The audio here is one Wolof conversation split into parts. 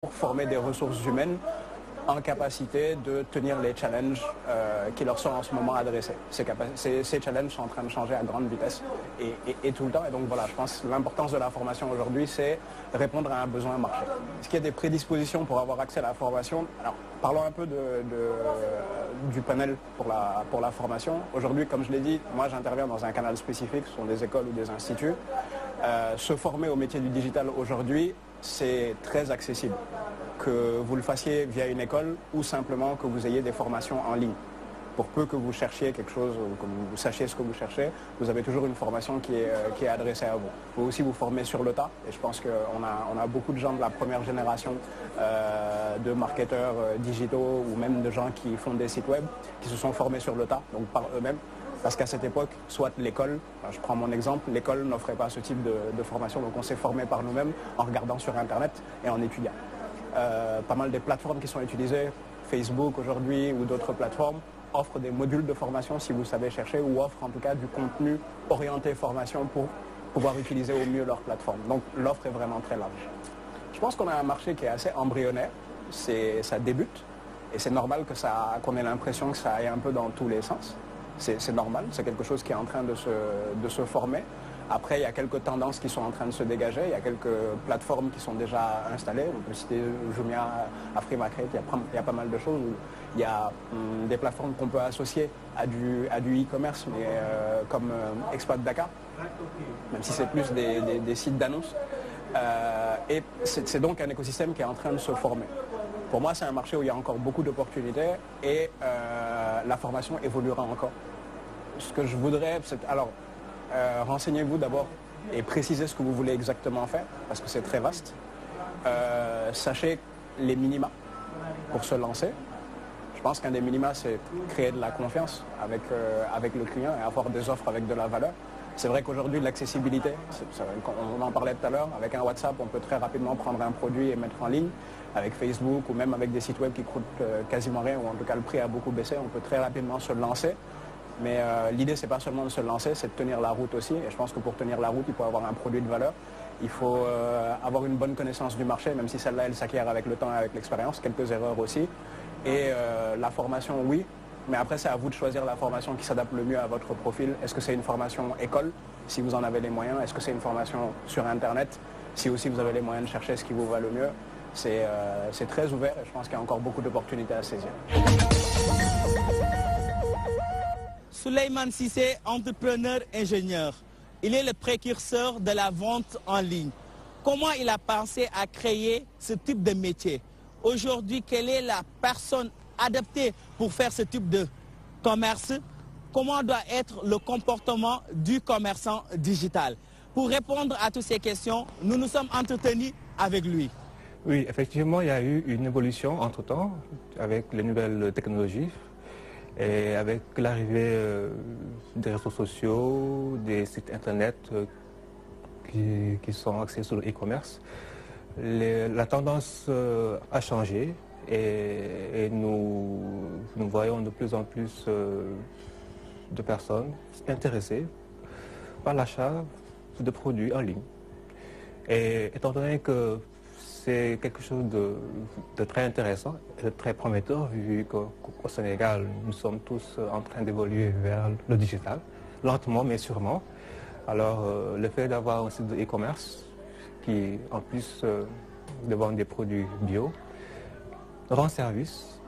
pour former des ressources humaines en capacité de tenir les challenges qui leur sont en ce moment adressés. Ces challenges sont en train de changer à grande vitesse et tout le temps. Et donc voilà, je pense que l'importance de la formation aujourd'hui, c'est répondre à un besoin marché. Est-ce qu'il y a des prédispositions pour avoir accès à la formation? Alors, parlons un peu du panel pour la formation. Aujourd'hui, comme je l'ai dit, moi j'interviens dans un canal spécifique, ce sont des écoles ou des instituts. Se former au métier du digital aujourd'hui, c'est très accessible. Que vous le fassiez via une école ou simplement que vous ayez des formations en ligne. Pour peu que vous cherchiez quelque chose ou que vous sachiez ce que vous cherchez, vous avez toujours une formation qui est adressée à vous. Vous pouvez aussi vous former sur le tas. Et je pense qu'on a beaucoup de gens de la première génération de marketeurs digitaux ou même de gens qui font des sites web qui se sont formés sur le tas, donc par eux-mêmes. Parce qu'à cette époque, soit l'école, je prends mon exemple, l'école n'offrait pas ce type de formation, donc on s'est formé par nous-mêmes en regardant sur Internet et en étudiant. Pas mal des plateformes qui sont utilisées, Facebook aujourd'hui ou d'autres plateformes, offrent des modules de formation si vous savez chercher ou offrent en tout cas du contenu orienté formation pour pouvoir utiliser au mieux leur plateforme. Donc l'offre est vraiment très large. Je pense qu'on a un marché qui est assez embryonnaire, ça débute et c'est normal qu'on ait l'impression que ça aille un peu dans tous les sens. C'est normal, c'est quelque chose qui est en train de se former. Après, il y a quelques tendances qui sont en train de se dégager, il y a quelques plateformes qui sont déjà installées. On peut citer Jumia, Afrimarket, il y a pas mal de choses. Il y a des plateformes qu'on peut associer à du e-commerce, mais comme Expat Dakar, même si c'est plus des sites d'annonces. Et c'est donc un écosystème qui est en train de se former. Pour moi, c'est un marché où il y a encore beaucoup d'opportunités et la formation évoluera encore. Ce que je voudrais, c'est... Alors, renseignez-vous d'abord et précisez ce que vous voulez exactement faire, parce que c'est très vaste. Sachez les minima pour se lancer. Je pense qu'un des minima, c'est créer de la confiance avec le client et avoir des offres avec de la valeur. C'est vrai qu'aujourd'hui, l'accessibilité, on en parlait tout à l'heure, avec un WhatsApp, on peut très rapidement prendre un produit et mettre en ligne. Avec Facebook ou même avec des sites web qui coûtent quasiment rien, ou en tout cas le prix a beaucoup baissé, on peut très rapidement se lancer. Mais l'idée, c'est pas seulement de se lancer, c'est de tenir la route aussi. Et je pense que pour tenir la route, il faut avoir un produit de valeur. Il faut avoir une bonne connaissance du marché, même si celle-là, elle s'acquiert avec le temps et avec l'expérience. Quelques erreurs aussi. Et la formation, oui. Mais après, c'est à vous de choisir la formation qui s'adapte le mieux à votre profil. Est-ce que c'est une formation école, si vous en avez les moyens? Est-ce que c'est une formation sur Internet, si aussi vous avez les moyens de chercher ce qui vous va le mieux? C'est très ouvert et je pense qu'il y a encore beaucoup d'opportunités à saisir. Souleymane Cissé, entrepreneur ingénieur. Il est le précurseur de la vente en ligne. Comment il a pensé à créer ce type de métier? Aujourd'hui, quelle est la personne adaptée pour faire ce type de commerce? Comment doit être le comportement du commerçant digital? Pour répondre à toutes ces questions, nous nous sommes entretenus avec lui. Oui, effectivement, il y a eu une évolution entre-temps avec les nouvelles technologies et avec l'arrivée des réseaux sociaux, des sites internet qui sont axés sur le e-commerce. La tendance a changé et nous voyons de plus en plus de personnes intéressées par l'achat de produits en ligne. Et étant donné que c'est quelque chose de très intéressant et de très prometteur, vu qu'au Sénégal, nous sommes tous en train d'évoluer vers le digital, lentement mais sûrement. Alors, le fait d'avoir un site de e-commerce qui, en plus de vendre des produits bio, rend service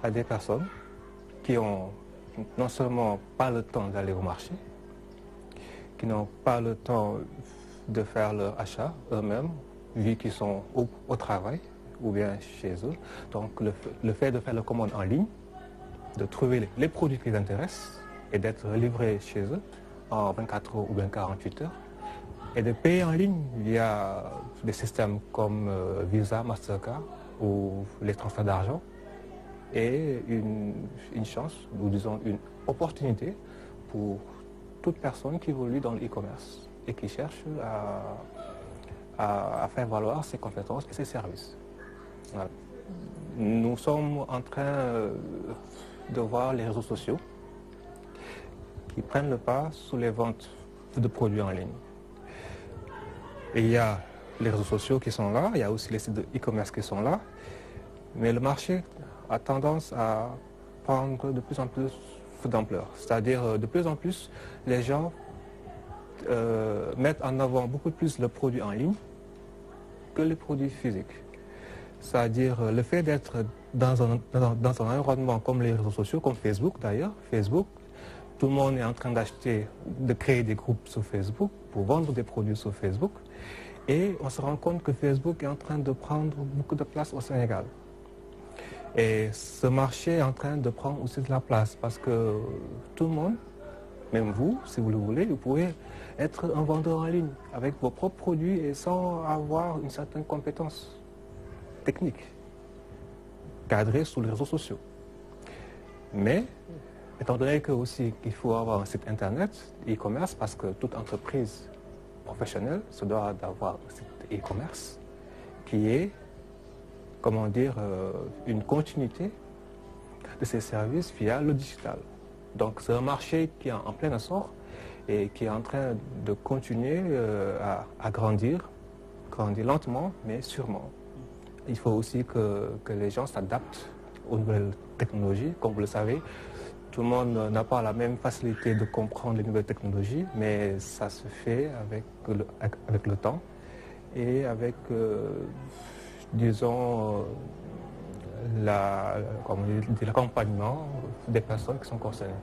à des personnes qui ont non seulement pas le temps d'aller au marché, qui n'ont pas le temps de faire leur achat eux-mêmes, vu qu'ils sont au travail ou bien chez eux. Donc le fait de faire la commande en ligne, de trouver les produits qui les intéressent et d'être livré chez eux en 24 heures ou bien 48 heures et de payer en ligne via des systèmes comme Visa, Mastercard ou les transferts d'argent est une chance, ou disons une opportunité pour toute personne qui évolue dans le e-commerce et qui cherche à faire valoir ses compétences et ses services. Voilà. Nous sommes en train de voir les réseaux sociaux qui prennent le pas sur les ventes de produits en ligne. Et il y a les réseaux sociaux qui sont là, il y a aussi les sites de e-commerce qui sont là, mais le marché a tendance à prendre de plus en plus d'ampleur. C'est-à-dire de plus en plus, les gens mettent en avant beaucoup plus le produit en ligne que les produits physiques. C'est-à-dire le fait d'être dans un environnement comme les réseaux sociaux, comme Facebook d'ailleurs, Facebook, tout le monde est en train de créer des groupes sur Facebook pour vendre des produits sur Facebook. Et on se rend compte que Facebook est en train de prendre beaucoup de place au Sénégal. Et ce marché est en train de prendre aussi de la place parce que tout le monde, même vous, si vous le voulez, vous pouvez être un vendeur en ligne avec vos propres produits et sans avoir une certaine compétence technique cadrée sur les réseaux sociaux. Mais, étant donné que aussi qu'il faut avoir un site internet, e-commerce, parce que toute entreprise professionnelle se doit d'avoir un site e-commerce qui est, comment dire, une continuité de ses services via le digital. Donc c'est un marché qui est en plein essor et qui est en train de continuer à grandir lentement mais sûrement. Il faut aussi que les gens s'adaptent aux nouvelles technologies. Comme vous le savez, tout le monde n'a pas la même facilité de comprendre les nouvelles technologies, mais ça se fait avec le temps et avec, disons, l'accompagnement des personnes qui sont concernées.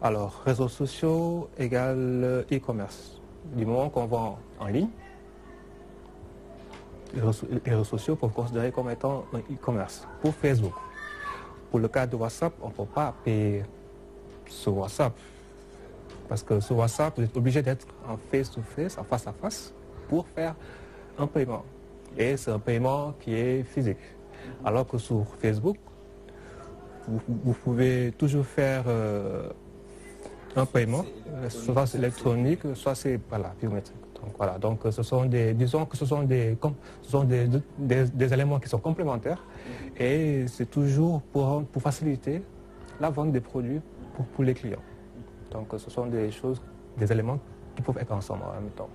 Alors, réseaux sociaux égale e-commerce. Du moment qu'on vend en ligne, les réseaux sociaux peuvent considérer comme étant un e-commerce. Pour Facebook, pour le cas de WhatsApp, on ne peut pas payer sur WhatsApp. Parce que sur WhatsApp, vous êtes obligé d'être en face-to-face, en face-à-face, pour faire un paiement. Et c'est un paiement qui est physique. Alors que sur Facebook, vous pouvez toujours faire un paiement, soit c'est électronique, soit c'est biométrique. Donc, voilà. Donc ce sont disons que ce sont des éléments qui sont complémentaires et c'est toujours pour faciliter la vente des produits pour les clients. Donc ce sont des éléments qui peuvent être ensemble en même temps.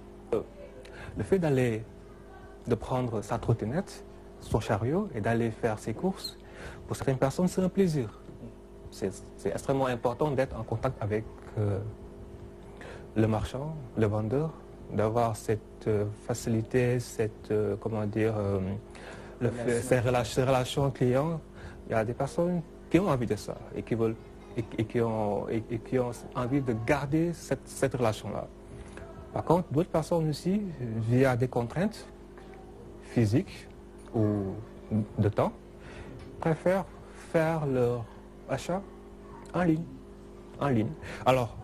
Le fait de prendre sa trottinette, son chariot et d'aller faire ses courses, pour certaines personnes, c'est un plaisir. C'est extrêmement important d'être en contact avec le marchand, le vendeur, d'avoir cette facilité, cette, ces relations clients. Il y a des personnes qui ont envie de ça et qui veulent et qui ont envie de garder cette relation-là. Par contre, d'autres personnes aussi, via des contraintes physiques ou de temps, préfèrent faire leur achat en ligne. Alors,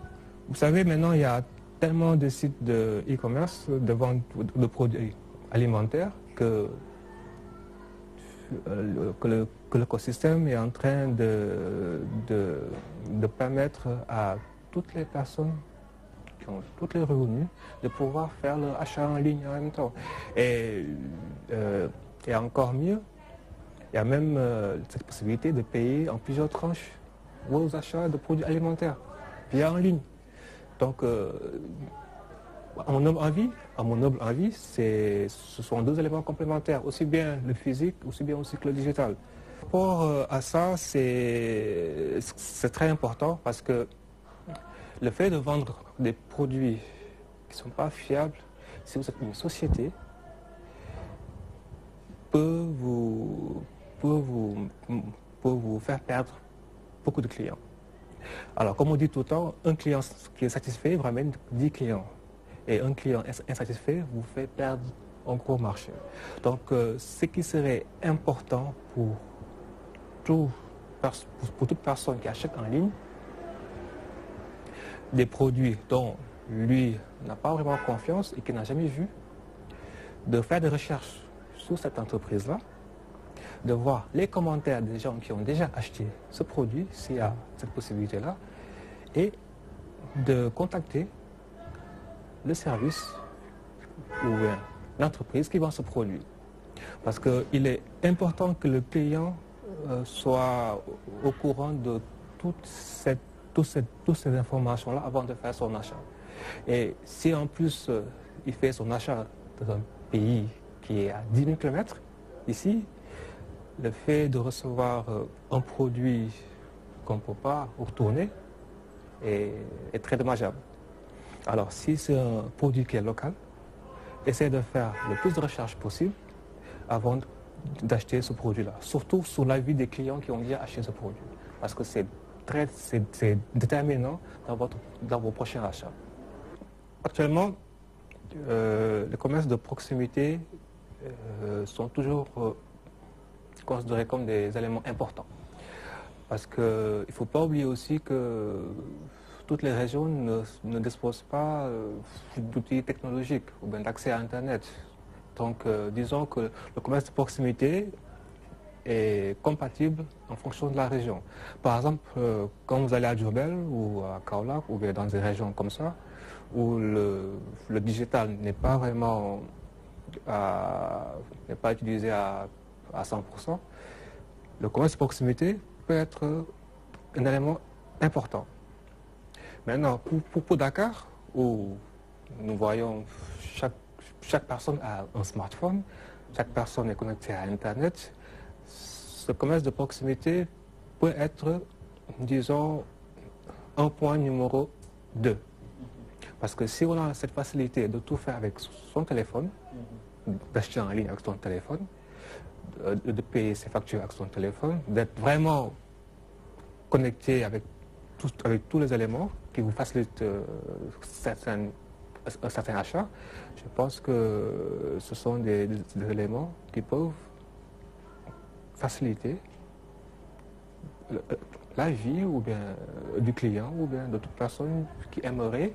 vous savez, maintenant, il y a tellement de sites de e-commerce, de vente de produits alimentaires que l'écosystème est en train de permettre à toutes les personnes qui ont tous les revenus de pouvoir faire leur achat en ligne en même temps. Et encore mieux, il y a même cette possibilité de payer en plusieurs tranches vos achats de produits alimentaires via en ligne. Donc, à mon humble avis, ce sont deux éléments complémentaires, aussi bien le physique, aussi bien aussi que le digital. Par rapport à ça, c'est très important parce que le fait de vendre des produits qui ne sont pas fiables, si vous êtes une société, peut vous faire perdre beaucoup de clients. Alors, comme on dit tout le temps, un client qui est satisfait ramène 10 clients. Et un client insatisfait vous fait perdre un gros marché. Donc, ce qui serait important pour toute personne qui achète en ligne des produits dont lui n'a pas vraiment confiance et qui n'a jamais vu, de faire des recherches sur cette entreprise-là, de voir les commentaires des gens qui ont déjà acheté ce produit, s'il y a cette possibilité-là, et de contacter le service ou l'entreprise qui vend ce produit. Parce qu'il est important que le client soit au courant de toutes ces informations-là avant de faire son achat. Et si en plus il fait son achat dans un pays qui est à 10 000 km ici, le fait de recevoir un produit qu'on ne peut pas retourner est très dommageable. Alors si c'est un produit qui est local, essayez de faire le plus de recherches possible avant d'acheter ce produit-là. Surtout sur l'avis des clients qui ont déjà acheté ce produit. Parce que c'est déterminant dans vos prochains achats. Actuellement, les commerces de proximité sont toujours considérés comme des éléments importants. Parce qu'il ne faut pas oublier aussi que toutes les régions ne disposent pas d'outils technologiques ou bien d'accès à Internet. Donc disons que le commerce de proximité est compatible en fonction de la région. Par exemple, quand vous allez à Diourbel ou à Kaolack ou bien dans des régions comme ça, où le digital n'est pas vraiment n'est pas utilisé à 100%, le commerce de proximité peut être un élément important. Maintenant, pour Dakar, où nous voyons chaque personne a un smartphone, chaque personne est connectée à Internet, ce commerce de proximité peut être, disons, un point numéro 2. Parce que si on a cette facilité de tout faire avec son téléphone, d'acheter en ligne avec son téléphone, de payer ses factures avec son téléphone, d'être vraiment connecté avec tous les éléments qui vous facilitent un certain achat, je pense que ce sont des éléments qui peuvent faciliter la vie ou bien du client ou bien de toute personne qui aimerait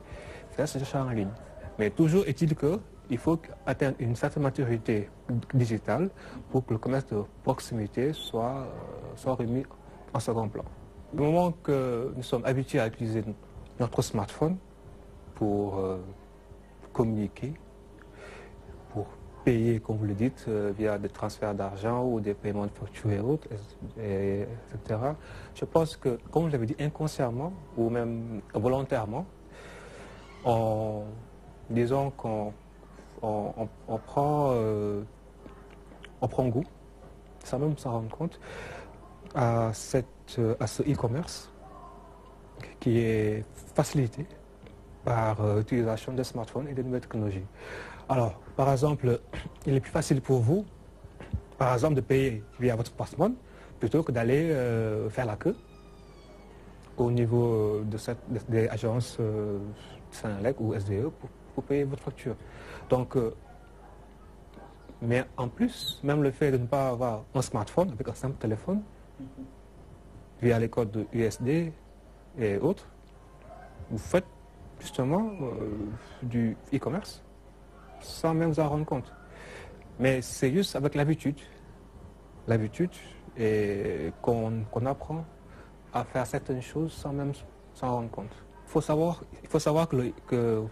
faire ce achat en ligne. Mais toujours est-il qu'il faut atteindre une certaine maturité digitale pour que le commerce de proximité soit remis en second plan. Du moment que nous sommes habitués à utiliser notre smartphone pour communiquer, pour payer, comme vous le dites, via des transferts d'argent ou des paiements de factures et autres, etc. Je pense que, comme je l'avais dit, inconsciemment ou même volontairement, disons qu'on prend goût, sans même s'en rendre compte, à ce e-commerce qui est facilité par l'utilisation des smartphones et des nouvelles technologies. Alors, par exemple, il est plus facile pour vous, par exemple, de payer via votre smartphone plutôt que d'aller faire la queue au niveau des agences Senelec ou SDE pour payer votre facture. Donc, mais en plus, même le fait de ne pas avoir un smartphone avec un simple téléphone, via les codes USD et autres, vous faites justement du e-commerce sans même vous en rendre compte. Mais c'est juste avec l'habitude et qu'on apprend à faire certaines choses sans même s'en rendre compte. Il faut savoir que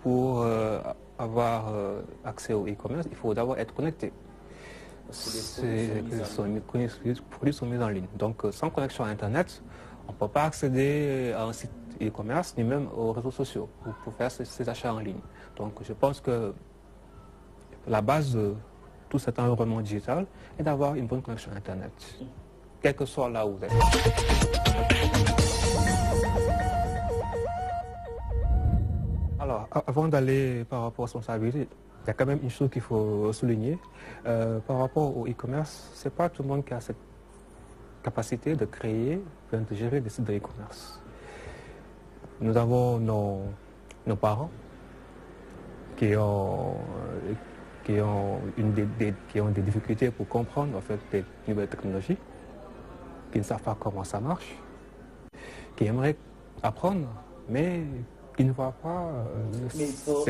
pour avoir accès au e-commerce, il faut d'abord être connecté. Les produits sont mis en ligne. Donc sans connexion à Internet, on ne peut pas accéder à un site e-commerce ni même aux réseaux sociaux pour faire ces achats en ligne. Donc je pense que la base de tout cet environnement digital est d'avoir une bonne connexion à Internet, quel que soit là où vous êtes. Alors, avant d'aller par rapport aux responsabilités, il y a quand même une chose qu'il faut souligner. Par rapport au e-commerce, ce n'est pas tout le monde qui a cette capacité de créer, de gérer des sites de e-commerce. Nous avons nos parents qui ont des difficultés pour comprendre en fait des nouvelles technologies, qui ne savent pas comment ça marche, qui aimeraient apprendre, mais qui ne voient pas. Mais il faut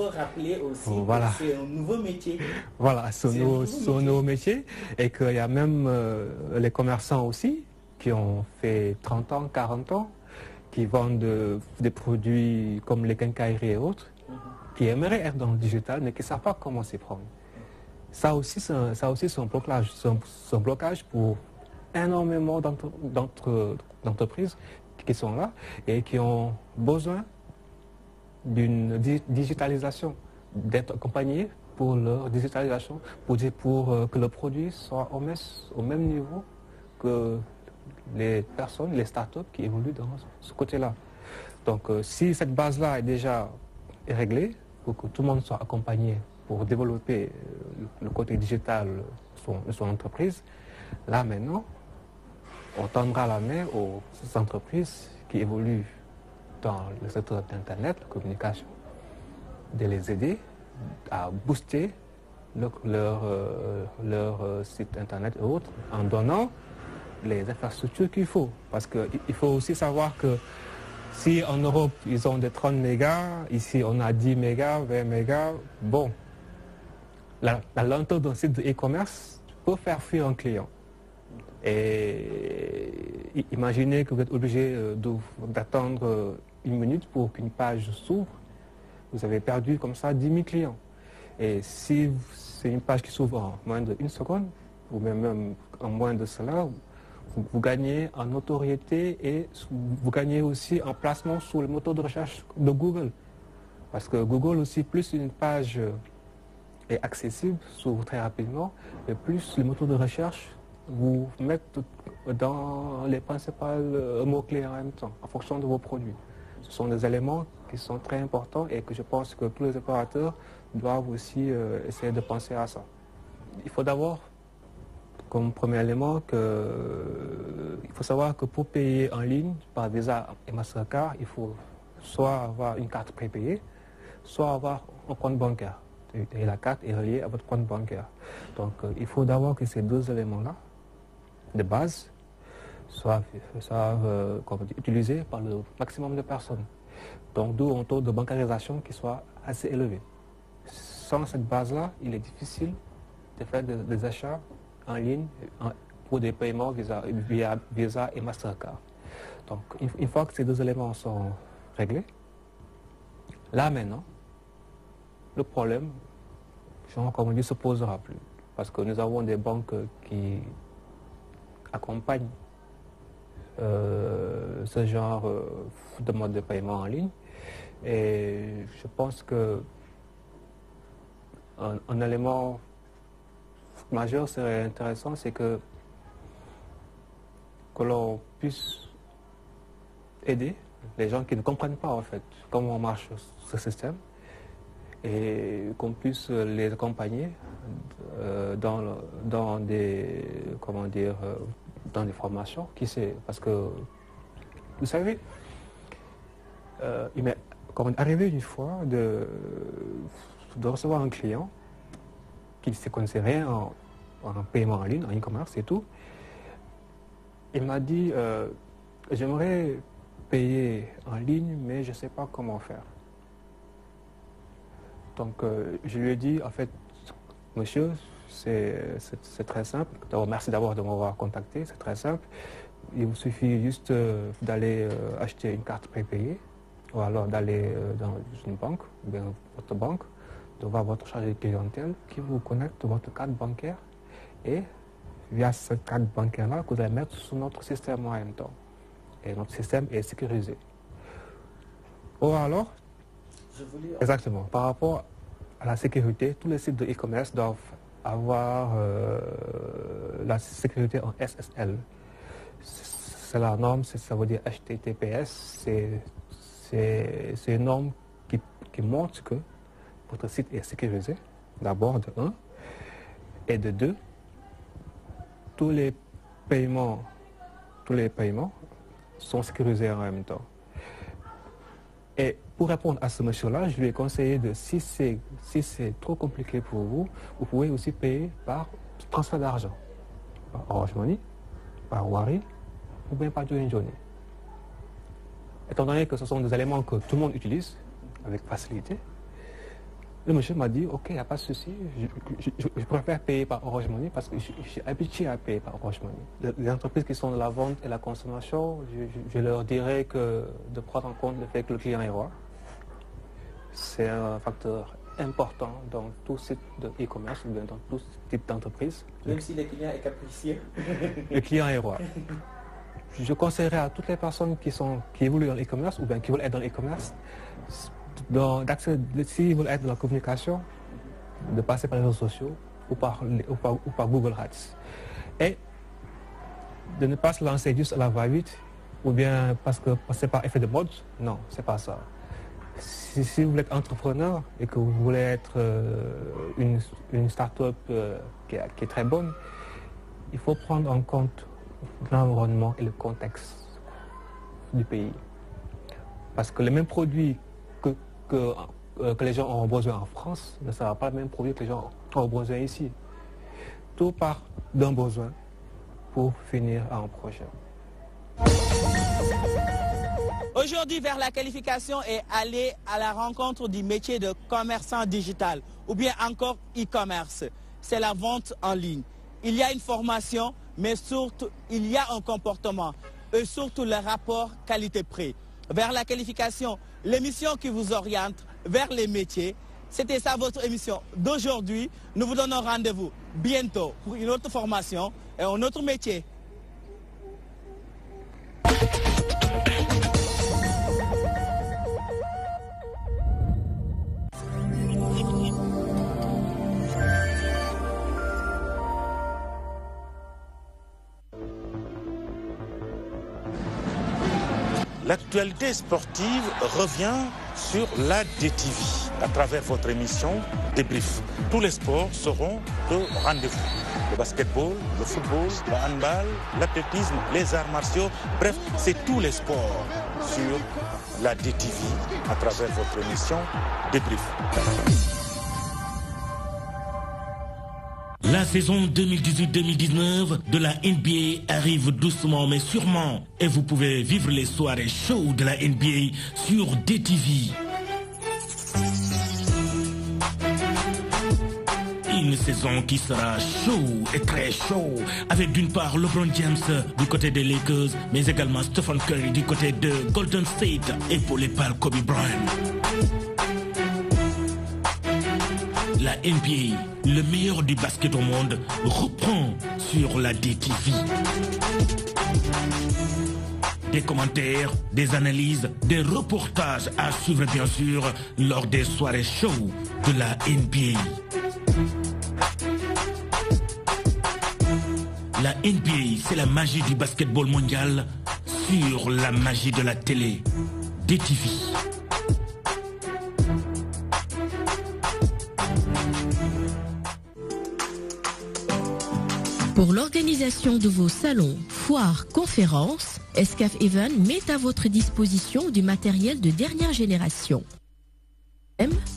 rappeler aussi voilà. que c'est un nouveau métier. Voilà, c'est un nouveau métier et qu'il y a même les commerçants aussi qui ont fait 30 ans, 40 ans, qui vendent des produits comme les quincailleries et autres, qui aimeraient être dans le digital, mais qui ne savent pas comment s'y prendre. Ça aussi, c'est un blocage pour énormément d'entreprises qui sont là et qui ont besoin d'une digitalisation, d'être accompagnés pour leur digitalisation, pour que le produit soit au même niveau que les personnes, les startups qui évoluent dans ce côté-là. Donc si cette base-là est déjà réglée, pour que tout le monde soit accompagné pour développer le côté digital de son entreprise, là maintenant, on tendra la main aux entreprises qui évoluent dans le secteur d'Internet, la communication, de les aider à booster leur site Internet et autres en donnant les infrastructures qu'il faut. Parce qu'il faut aussi savoir que si en Europe, ils ont des 30 mégas, ici on a 10 mégas, 20 mégas, bon, la lenteur d'un site de e-commerce peut faire fuir un client. Et imaginez que vous êtes obligé d'attendre une minute pour qu'une page s'ouvre. Vous avez perdu comme ça 10 000 clients. Et si c'est une page qui s'ouvre en moins d'une seconde, ou même en moins de cela, vous gagnez en notoriété et vous gagnez aussi en placement sur le moteur de recherche de Google. Parce que Google aussi, plus une page est accessible, s'ouvre très rapidement, et plus le moteur de recherche vous met dans les principaux mots-clés en même temps, en fonction de vos produits. Ce sont des éléments qui sont très importants et que je pense que tous les opérateurs doivent aussi essayer de penser à ça. Il faut d'abord, comme premier élément, il faut savoir que pour payer en ligne par Visa et Mastercard, il faut soit avoir une carte prépayée, soit avoir un compte bancaire. Et la carte est reliée à votre compte bancaire. Donc il faut d'abord que ces deux éléments-là, de base, soient utilisés par le maximum de personnes. Donc d'où un taux de bancarisation qui soit assez élevé. Sans cette base-là, il est difficile de faire des achats en ligne pour des paiements via Visa et Mastercard. Donc une fois que ces deux éléments sont réglés, là maintenant, le problème, comme on dit, ne se posera plus. Parce que nous avons des banques qui accompagnent ce genre de mode de paiement en ligne. Et je pense que un élément majeur serait intéressant, c'est que l'on puisse aider les gens qui ne comprennent pas en fait comment marche ce système et qu'on puisse les accompagner dans des formations, qui sait, parce que vous savez, il m'est arrivé une fois de recevoir un client qui ne se connaissait rien en paiement en ligne, en e-commerce et tout. Il m'a dit, j'aimerais payer en ligne, mais je ne sais pas comment faire. Donc je lui ai dit, en fait, monsieur, c'est très simple. Merci d'abord de m'avoir contacté, c'est très simple. Il vous suffit juste d'aller acheter une carte prépayée, ou alors d'aller dans une banque, ou bien votre banque, de voir votre chargé de clientèle qui vous connecte votre carte bancaire, et via cette carte bancaire-là, que vous allez mettre sur notre système en même temps. Et notre système est sécurisé. Ou alors, exactement, par rapport à la sécurité, tous les sites de e-commerce doivent avoir la sécurité en SSL. C'est la norme, ça veut dire HTTPS, c'est une norme qui montre que votre site est sécurisé, d'abord de 1, et de 2, tous les paiements sont sécurisés en même temps. Et pour répondre à ce monsieur-là, je lui ai conseillé si c'est trop compliqué pour vous, vous pouvez aussi payer par transfert d'argent, par Orange Money, par Wari, ou bien par Johnny. Étant donné que ce sont des éléments que tout le monde utilise avec facilité, le monsieur m'a dit, ok, il n'y a pas de souci, je préfère payer par Orange Money parce que je suis habitué à payer par Orange Money. Les entreprises qui sont de la vente et la consommation, je leur dirais de prendre en compte le fait que le client est roi. C'est un facteur important dans tout site de e-commerce ou bien dans tout type d'entreprise. Même si le client est capricieux. Le client est roi. Je conseillerais à toutes les personnes qui évoluent dans l'e-commerce ou bien qui veulent être dans l'e-commerce, s'ils veulent être dans la communication, de passer par les réseaux sociaux ou par Google Ads. Et de ne pas se lancer juste à la va-vite ou bien parce que c'est par effet de mode. Non, c'est pas ça. Si vous êtes entrepreneur et que vous voulez être une start-up qui est très bonne, il faut prendre en compte l'environnement et le contexte du pays. Parce que les mêmes produits que les gens ont besoin en France ne sera pas le même produit que les gens ont besoin ici. Tout part d'un besoin pour finir un projet. Aujourd'hui, vers la qualification et aller à la rencontre du métier de commerçant digital ou bien encore e-commerce. C'est la vente en ligne. Il y a une formation, mais surtout, il y a un comportement et surtout le rapport qualité-prix. Vers la qualification, l'émission qui vous oriente vers les métiers. C'était ça votre émission d'aujourd'hui. Nous vous donnons rendez-vous bientôt pour une autre formation et un autre métier. L'actualité sportive revient sur la DTV à travers votre émission Débrief. Tous les sports seront de rendez-vous. Le basketball, le football, le handball, l'athlétisme, les arts martiaux, bref, c'est tous les sports sur la DTV à travers votre émission Débrief. La saison 2018-2019 de la NBA arrive doucement mais sûrement et vous pouvez vivre les soirées chaudes de la NBA sur DTV. Une saison qui sera chaud et très chaud avec d'une part LeBron James du côté des Lakers mais également Stephen Curry du côté de Golden State épaulé par Kobe Bryant. La NBA, le meilleur du basket au monde, reprend sur la DTV. Des commentaires, des analyses, des reportages à suivre bien sûr lors des soirées show de la NBA. La NBA, c'est la magie du basketball mondial sur la magie de la télé. DTV. Pour l'organisation de vos salons, foires, conférences, Escaf Event met à votre disposition du matériel de dernière génération.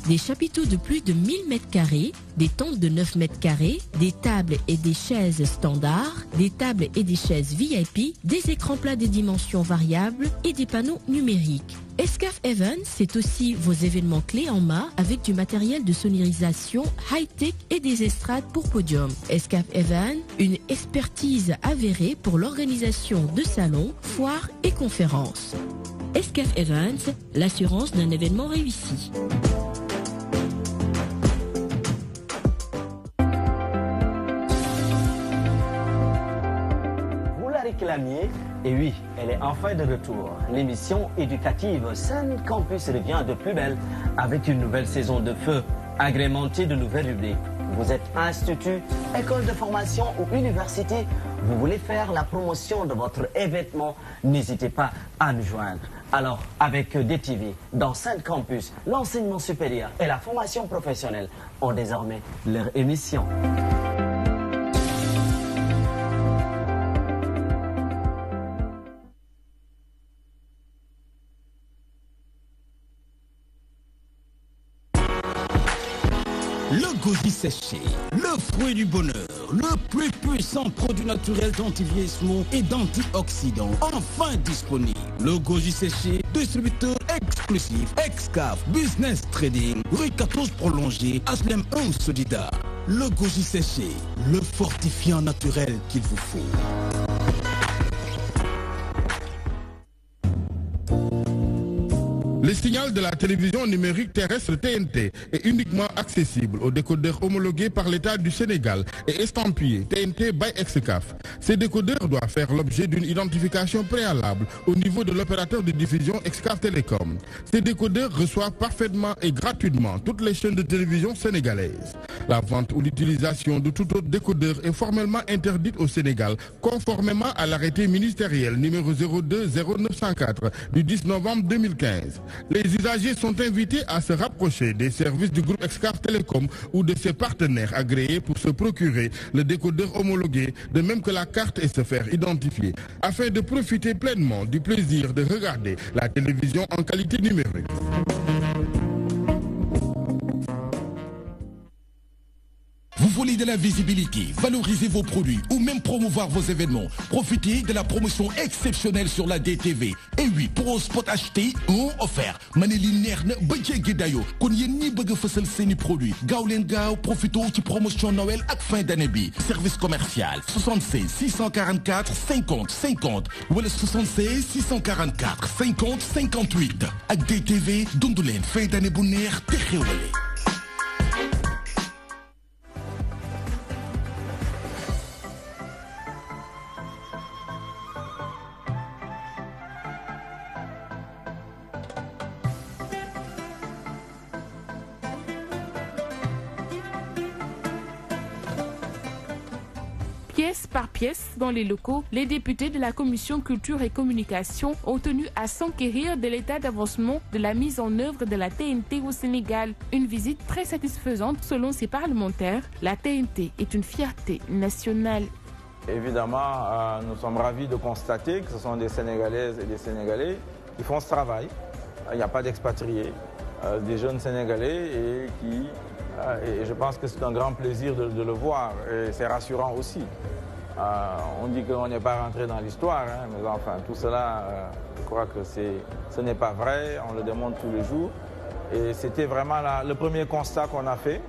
Des chapiteaux de plus de 1000 m², des tentes de 9 m², des tables et des chaises standards, des tables et des chaises VIP, des écrans plats de dimensions variables et des panneaux numériques. Escaf Event, c'est aussi vos événements clés en main avec du matériel de sonorisation high-tech et des estrades pour podium. Escaf Event, une expertise avérée pour l'organisation de salons, foires et conférences. Escaf Events, l'assurance d'un événement réussi. Vous la réclamiez, et oui, elle est enfin de retour. L'émission éducative Sun Campus revient de plus belle avec une nouvelle saison de feu, agrémentée de nouvelles rubriques. Vous êtes institut, école de formation ou université, vous voulez faire la promotion de votre événement, n'hésitez pas à nous joindre. Alors, avec DTV, dans Sun Campus, l'enseignement supérieur et la formation professionnelle ont désormais leur émission. Le goji séché, le fruit du bonheur, le plus puissant produit naturel d'anti-vieillissement et d'antioxydants, enfin disponible. Le goji séché, distributeur exclusif, Excaf, Business Trading, rue 14 prolongée, HLM 1 Solida. Le goji séché, le fortifiant naturel qu'il vous faut. Le signal de la télévision numérique terrestre TNT est uniquement accessible aux décodeurs homologués par l'État du Sénégal et estampillés TNT by Excaf. Ces décodeurs doivent faire l'objet d'une identification préalable au niveau de l'opérateur de diffusion Excaf Télécom. Ces décodeurs reçoivent parfaitement et gratuitement toutes les chaînes de télévision sénégalaises. La vente ou l'utilisation de tout autre décodeur est formellement interdite au Sénégal, conformément à l'arrêté ministériel numéro 02-0904 du 10 novembre 2015. Les usagers sont invités à se rapprocher des services du groupe Excaf Télécom ou de ses partenaires agréés pour se procurer le décodeur homologué, de même que la carte, et se faire identifier, afin de profiter pleinement du plaisir de regarder la télévision en qualité numérique. Vous voulez de la visibilité, valoriser vos produits ou même promouvoir vos événements? Profitez de la promotion exceptionnelle sur la DTV. Et oui, pour un spot acheté, un offert. Maneli Nerne, Budget Gedayo, qu'on y ni bëgg fësal seeni produit. Gaaw leen gaaw, profito ci promotion Noël ak fin d'année bi. Service commercial 76 644 50 50 ou le 76 644 50 58. Ak DTV, dundu leen fin d'année bu neex te xewale. Pièce par pièce, dans les locaux, les députés de la Commission Culture et Communication ont tenu à s'enquérir de l'état d'avancement de la mise en œuvre de la TNT au Sénégal. Une visite très satisfaisante selon ces parlementaires. La TNT est une fierté nationale. Évidemment, nous sommes ravis de constater que ce sont des Sénégalaises et des Sénégalais qui font ce travail. Il n'y a pas d'expatriés, des jeunes Sénégalais et je pense que c'est un grand plaisir de le voir et c'est rassurant aussi. On dit qu'on n'est pas rentré dans l'histoire, hein, mais enfin tout cela, je crois que ce n'est pas vrai, on le démontre tous les jours. Et c'était vraiment le premier constat qu'on a fait.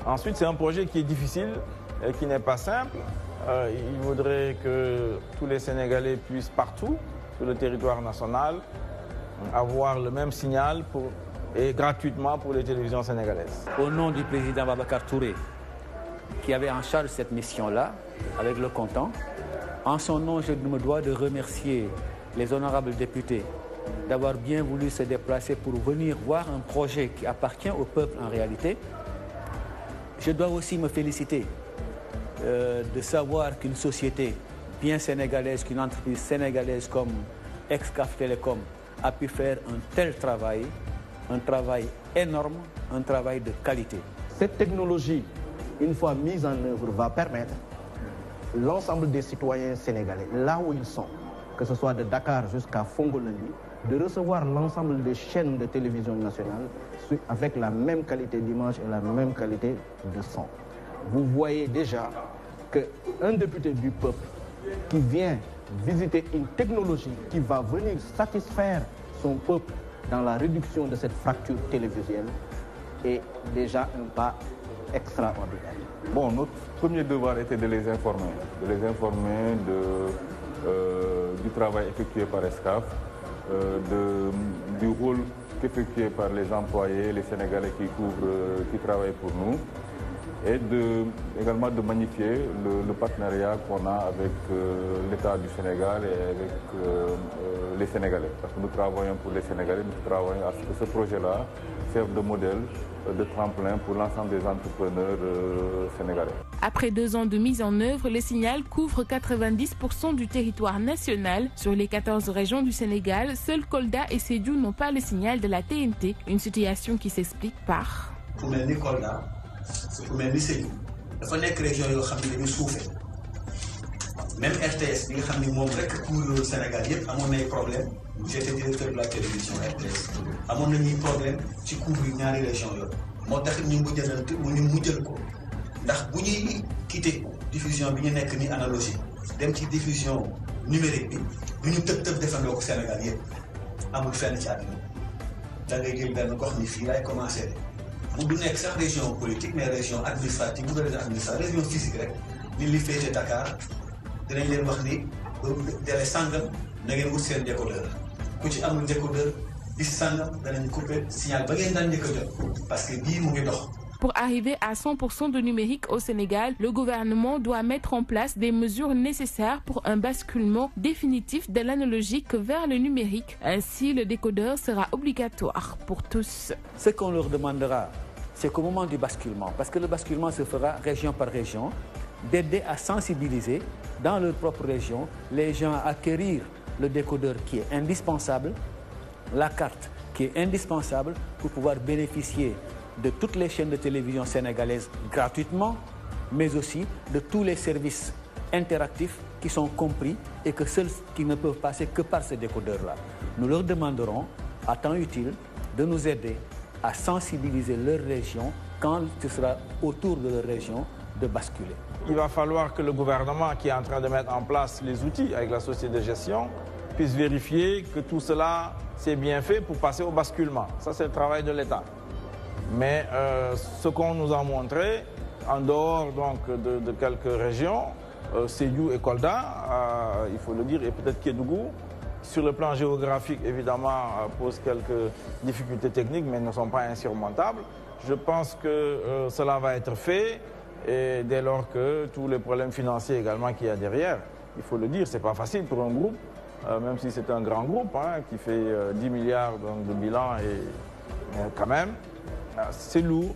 Ensuite, c'est un projet qui est difficile et qui n'est pas simple. Il faudrait que tous les Sénégalais puissent partout, sur le territoire national, avoir le même signal et gratuitement pour les télévisions sénégalaises. Au nom du président Babacar Touré, qui avait en charge cette mission-là, avec le comptant, en son nom, je me dois de remercier les honorables députés d'avoir bien voulu se déplacer pour venir voir un projet qui appartient au peuple en réalité. Je dois aussi me féliciter de savoir qu'une société bien sénégalaise, qu'une entreprise sénégalaise comme Excaf Télécom a pu faire un tel travail, un travail énorme, un travail de qualité. Cette technologie, une fois mise en œuvre, va permettre l'ensemble des citoyens sénégalais, là où ils sont, que ce soit de Dakar jusqu'à Fongolandi, de recevoir l'ensemble des chaînes de télévision nationale avec la même qualité d'image et la même qualité de son. Vous voyez déjà qu'un député du peuple qui vient visiter une technologie qui va venir satisfaire son peuple dans la réduction de cette fracture télévisuelle est déjà un pas extraordinaire. Bon, notre premier devoir était de les informer du travail effectué par Excaf, du rôle effectué par les employés, les Sénégalais qui travaillent pour nous, et également de magnifier le partenariat qu'on a avec l'État du Sénégal et avec les Sénégalais. Parce que nous travaillons pour les Sénégalais, nous travaillons à ce que ce projet-là serve de modèle, de tremplin pour l'ensemble des entrepreneurs sénégalais. Après 2 ans de mise en œuvre, le signal couvre 90% du territoire national. Sur les 14 régions du Sénégal, seuls Kolda et Sédhiou n'ont pas le signal de la TNT, une situation qui s'explique par... Pour mener Kolda, pour mener Sédhiou, il faut que les régions souffrent. Même RTS, qui est le Sénégal, il y a des problèmes. J'étais directeur de la télévision RTS. Il y a des problèmes qui couvrent les régions. Nous avons ndax bu ñuy quitter diffusion bi ñu nekk ni analogique dem ci diffusion numérique bi bu ñu tëb defandoo ko Sénégal yëpp amul fenn ci àdduna da ngay jël benn gox ni fii laay commencé mu du nekk sax région politique mais région administrative bu ko defee administrative région physique rek ni li féete Dakar dinañ leen wax ni délai sangam na ngeen wut seen décodeur ku ci amul décodeur Pour arriver à 100% de numérique au Sénégal, le gouvernement doit mettre en place des mesures nécessaires pour un basculement définitif de l'analogique vers le numérique. Ainsi, le décodeur sera obligatoire pour tous. Ce qu'on leur demandera, c'est qu'au moment du basculement, parce que le basculement se fera région par région, d'aider à sensibiliser dans leur propre région les gens à acquérir le décodeur qui est indispensable, la carte qui est indispensable pour pouvoir bénéficier de toutes les chaînes de télévision sénégalaises gratuitement, mais aussi de tous les services interactifs qui sont compris et que ceux qui ne peuvent passer que par ces décodeurs-là. Nous leur demanderons, à temps utile, de nous aider à sensibiliser leur région quand ce sera autour de leur région de basculer. Il va falloir que le gouvernement qui est en train de mettre en place les outils avec la société de gestion puisse vérifier que tout cela s'est bien fait pour passer au basculement. Ça, c'est le travail de l'État. Mais ce qu'on nous a montré, en dehors donc, de quelques régions, Sédhiou et Kolda, il faut le dire, et peut-être Kédougou, sur le plan géographique, évidemment, pose quelques difficultés techniques, mais ne sont pas insurmontables. Je pense que cela va être fait, et dès lors que tous les problèmes financiers également qu'il y a derrière, il faut le dire, ce n'est pas facile pour un groupe, même si c'est un grand groupe qui fait 10 milliards de bilan, et quand même, c'est lourd,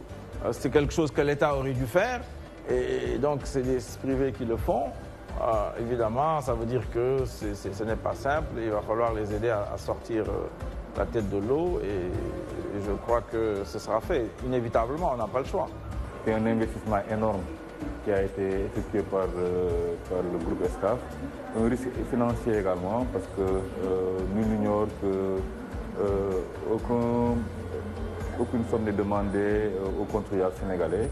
c'est quelque chose que l'État aurait dû faire, et donc c'est des privés qui le font. Évidemment, ça veut dire que ce n'est pas simple, il va falloir les aider à sortir la tête de l'eau, et je crois que ce sera fait. Inévitablement, on n'a pas le choix. C'est un investissement énorme qui a été effectué par le groupe Excaf. Un risque financier également, parce que nous n'ignorons qu'aucune somme n'est demandée aux contribuables sénégalais.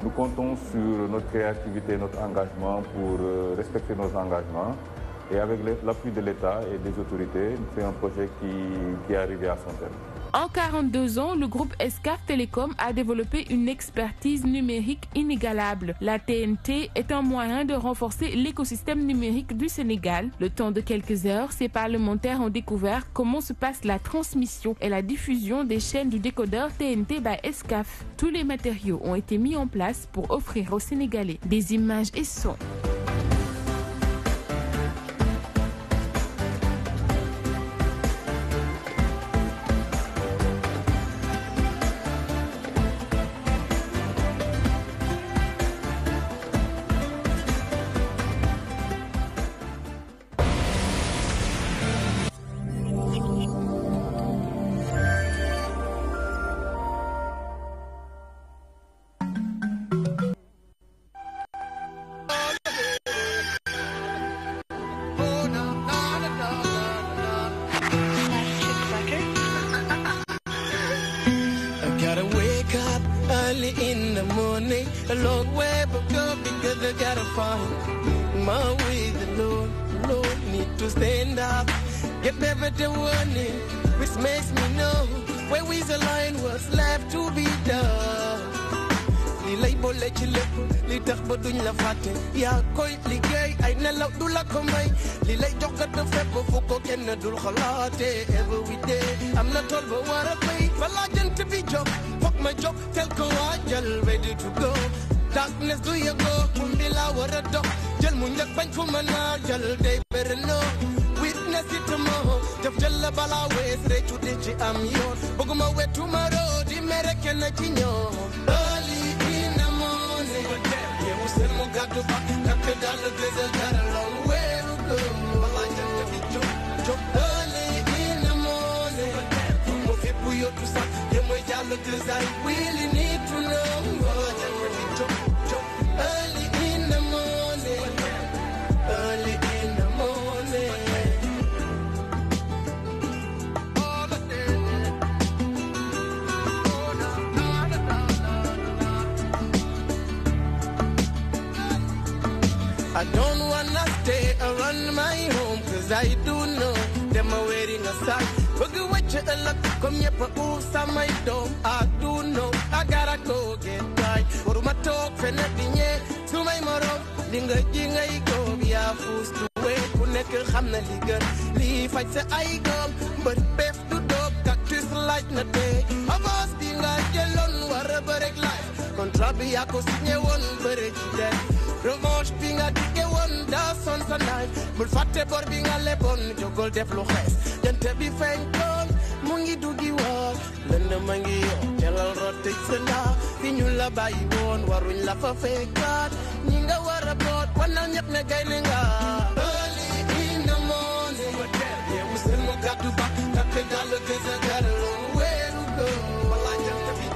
Nous comptons sur notre créativité, notre engagement pour respecter nos engagements. Et avec l'appui de l'État et des autorités, c'est un projet qui est arrivé à son terme. En 42 ans, le groupe Excaf Télécom a développé une expertise numérique inégalable. La TNT est un moyen de renforcer l'écosystème numérique du Sénégal. Le temps de quelques heures, ces parlementaires ont découvert comment se passe la transmission et la diffusion des chaînes du décodeur TNT by Excaf. Tous les matériaux ont été mis en place pour offrir aux Sénégalais des images et sons. yaa koy liggéey ay nelaw du la ko may li lay jox kat fépp fu ko kenn dul xalaate every day am na tool ba war a bay balaa jant bi jóg foog ma jóg tel ko waajal ready to go darkness du yëgoo kumbi la war a dox jël mu njëkk bañ fu mën a jël day bëri no witness it tomorrow def jël la balaa wees réccu di ci am yoon bëgguma wetu ma roo di mere kenn ci ñoom Got to down the blizzard, got a long way to go. Well, I just to be jump early in the morning. Move it, pull your to stop. You might down the blizzard, I really need to know. Well, I just to be jump early in the morning. Early in the morning. I don't wanna stay around my home, cause I do know them are waiting aside. But go watch it a lot, come here for all some my dome. I do know I gotta go get right. Or my talk for nothing yet. To my mother, linga jinga go be a forced to wait. Connect a hamna liga. Leave I say I come, but best to dog, laaj na tey avance bi nga jëloon war a bërek life contrat bi yaa ko signé woon bëre ci tey revanche bi nga diggé woon daa son sa naaj bul fàtte bor bi nga leboon jógol def lu xees jant bi feeñ toon mu ngi duggi woon lënd ma ngi yoo telal rotte sa ndaa fi ñu la bàyyi woon waruñ la fa fekkaat ñi nga war a boot wanal ñëpp ne gaynde nga early in the morning yeewu seen mu gàddu ba takk dal gës a got a long way to go wala jant bi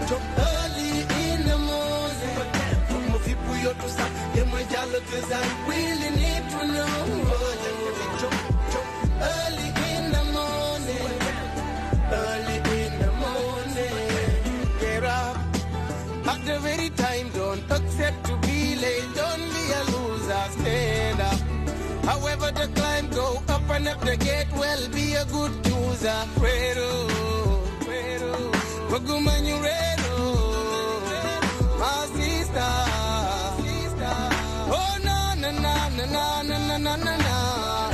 jóg early in the morning foog ma fippu yottu sax yema jàll gës I really need to know wala jant bi jóg early in the morning early in the morning get up at the very time don't accept to be late don't be a loser stand up however the climb go up and up the gate well be a good user Fredo Wagumanu Redo my sister oh na na na na na na na na na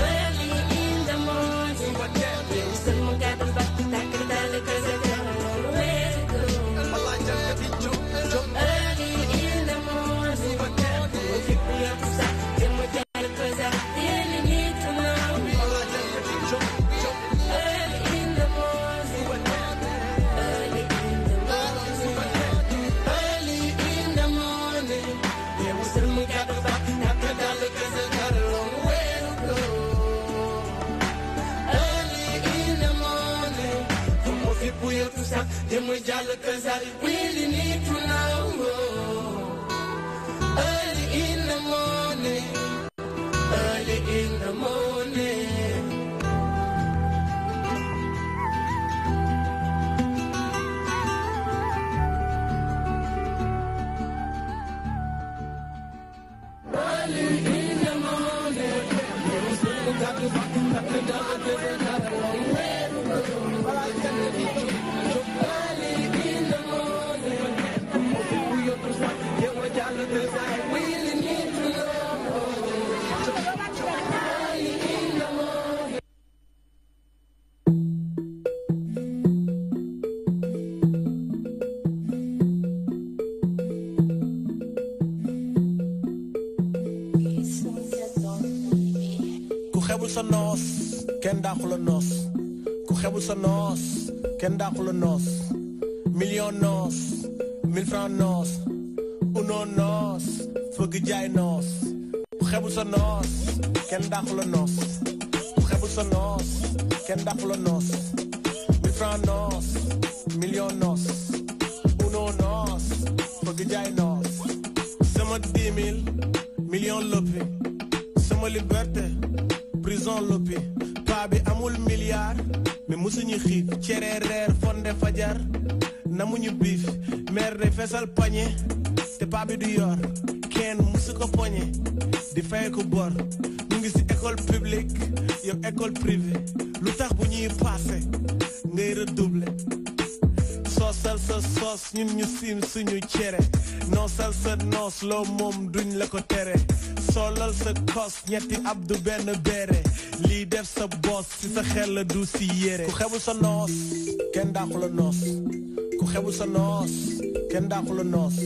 early in the morning you still got the back to back and down cause I got a long way to go early in the morning we'll keep me up to start then we're down cause I really need to know early in the morning early in the morning early in the morning yeah we still got the back to back cause I got a long way to go early in the morning for more people you to stop then we jolly cause I really need to know early in the morning early in the morning early in the morning yeah we still got the back to back cause I got a long way to go early in the morning for more people you to stop then we jolly cause I really need to know early in the morning ku xebul sa noos kenn dàqu la noos ku xebul sa noos kenn dàqu la noos million noos 1000 francs noos uno noos fëgg jaay noos ku xebul sa noos kenn dàqu la noos ku xebul sa noos kenn dàqu la noos 1000 francs noos million noos uno noos fëgg jaay noos sama 10 000 million loppi sama liberté prison loppi paa bi amul milliard mais musuñu xiif cere reer fonde fajar namuñu biif mer de fesal pañe te paa bi du yor kenn musu ko poñe di fay ko bor ñu ngi ci école publique yow école privée lu tax bu ñuy passé ngay redoubler soosal sa soos ñun ñu siim suñu cere noosal sa noos loo moom duñ la ko tere solal sa kos ñetti abdu benn beere lii def sa boss ci sa xel la du si yére ku xebul sa noos kenn dàqu la noos ku xebul sa noos kenn dàqu la noos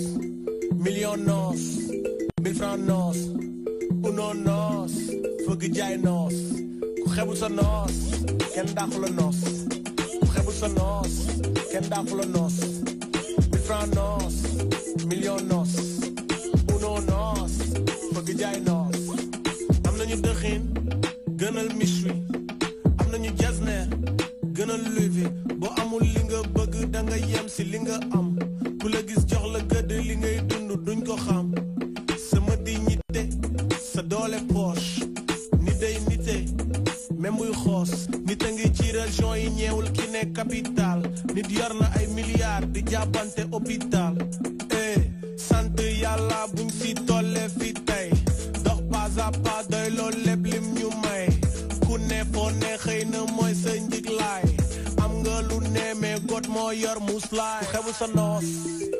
million noos 1000 francs noos uno noos fëgg jaay noos ku xebul sa noos kenn dàqu la noos ku xebul sa noos kenn dàqu la noos 1000 francs noos million noos uno noos fëgg jaay noos am nañu dëxin gënal miswi am nañu jasneer gënal luvi boo amul li nga bëgg da nga yem si li nga am ku la gis jox la gëdd li ngay dund duñ ko xam sama dignité sa doole poche nit day nite même buy xoos nit a ngi ci région yi ñeewul ki ne capital nit yor na ay milliards di jàppante hôpital sant yàlla buñ si tolle fi tey dox pas à pas doy loolu lépp lim ñu may ku ne foo ne xëy na mooy sa njiglaay am nga lu ne mais got moo yor muslaay ku xebul sa noos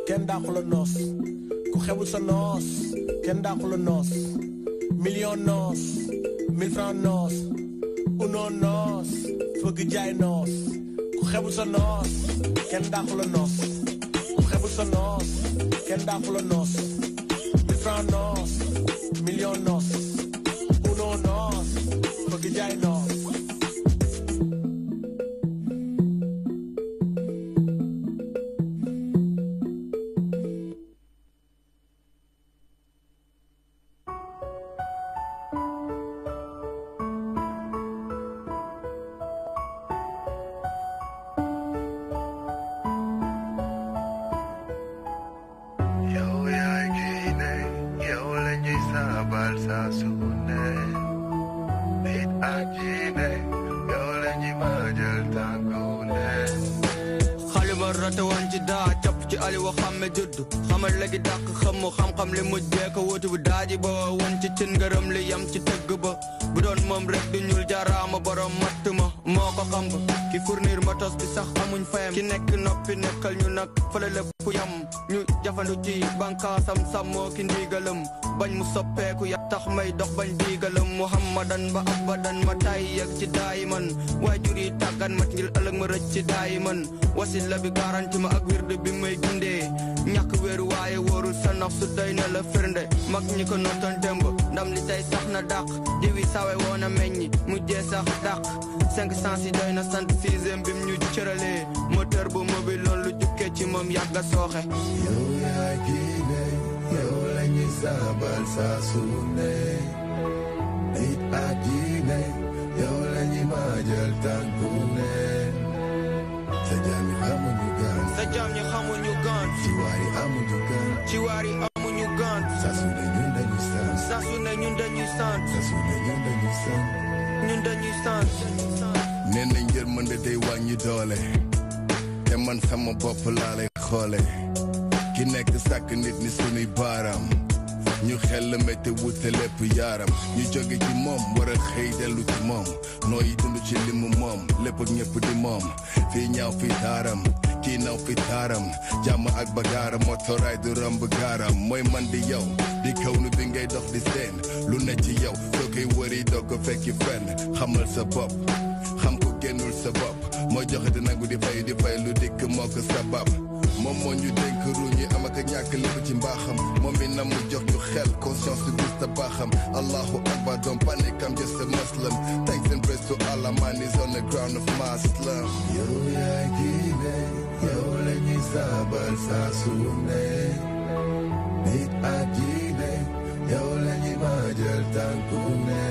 kenn dàqu la noos ku xebul sa noos kenn dàqu la noos million noos 1000 francs noos uno noos fëgg jaay noos ku xebul sa noos kenn dàqu la noos ku xebul sa noos kenn dàqu la noos 1000 francs noos million noos uno noos bëgg jaay noos xamal léegi dàq xamu xam-xam li mujjee ko wuti bu daaji ba woon ci cin ngërëm li yam ci tëgg ba bu doon moom rek du ñuul jaaraama borom matt ma moo ko xam ba ki fournir ma tos bi sax amuñ fayam ki nekk noppi nekkal ñu nag fële lépp yam ñu jafandu ci bankaasam sàmmoo ki ndigalam bañ mu soppeeku ya tax may dox bañ digalam muhammadan ba abadan ma tay yeg ci daayiman waajur yi tàggan mat ngir ëllëg ma rëcc ci daayiman wasila bi garanti ma ak wirde bi may gindee ñàkk wéeru waaye wóorul sa naf su doy na la firnde mag ñi ko nootoon démb ndam li tey sax na dàq diwi sawe woon a meññi mujjee sax dàq 500 yi doy na sant 6e bim ñu cëralee moteur bu mobile loon lu jukkee ci moom yàgga sooxe yow yaa giine yow lañuy saabal saa su ne nit ak giine yow lañuy maajal tànku ne sa jaam yi xamuñu gaan sa jaam ñi xamuñu gaan ci waari amuñu gaan ci waari amuñu gaan saa su ne ñun dañuy sant saa su ne ñun dañuy sant saa su ne ñun dañuy sant ñun dañuy sant nee nañ yërmande day wàññi doole te man sama bopp laa lay xoole ki nekk sàkk nit ni sunuy baaraam ñu xel la métti wute lépp yaaram ñu jóge ci moom war a xëy dellu ci moom nooyi dund ci limu moom lépp ak ñëpp di moom fii ñaaw fi taaram kii naw fi taaram jàmm ak bagaaram motoraay du romb gaaram mooy man di yow di kaw nu bi ngay dox di seen lu ne ci yow soo koy wëri doo ko fekki fenn xamal sa bopp xam ko génnul sa bopp moo joxe di nangu di fay lu dikk moo ko sabab moom moo ñu dénk ru ñi am ak ñàkk lépp ci mbaaxam moom mi nam mu jox ñu xel conscience du gis ta baaxam allahu akbar don't panic I'm just a muslim thanks and praise to Allah man is on the ground of my Islam yow yaa giine yow la ñuy saabal saa su ne nit ak giine yow la ñuy maajal tànku ne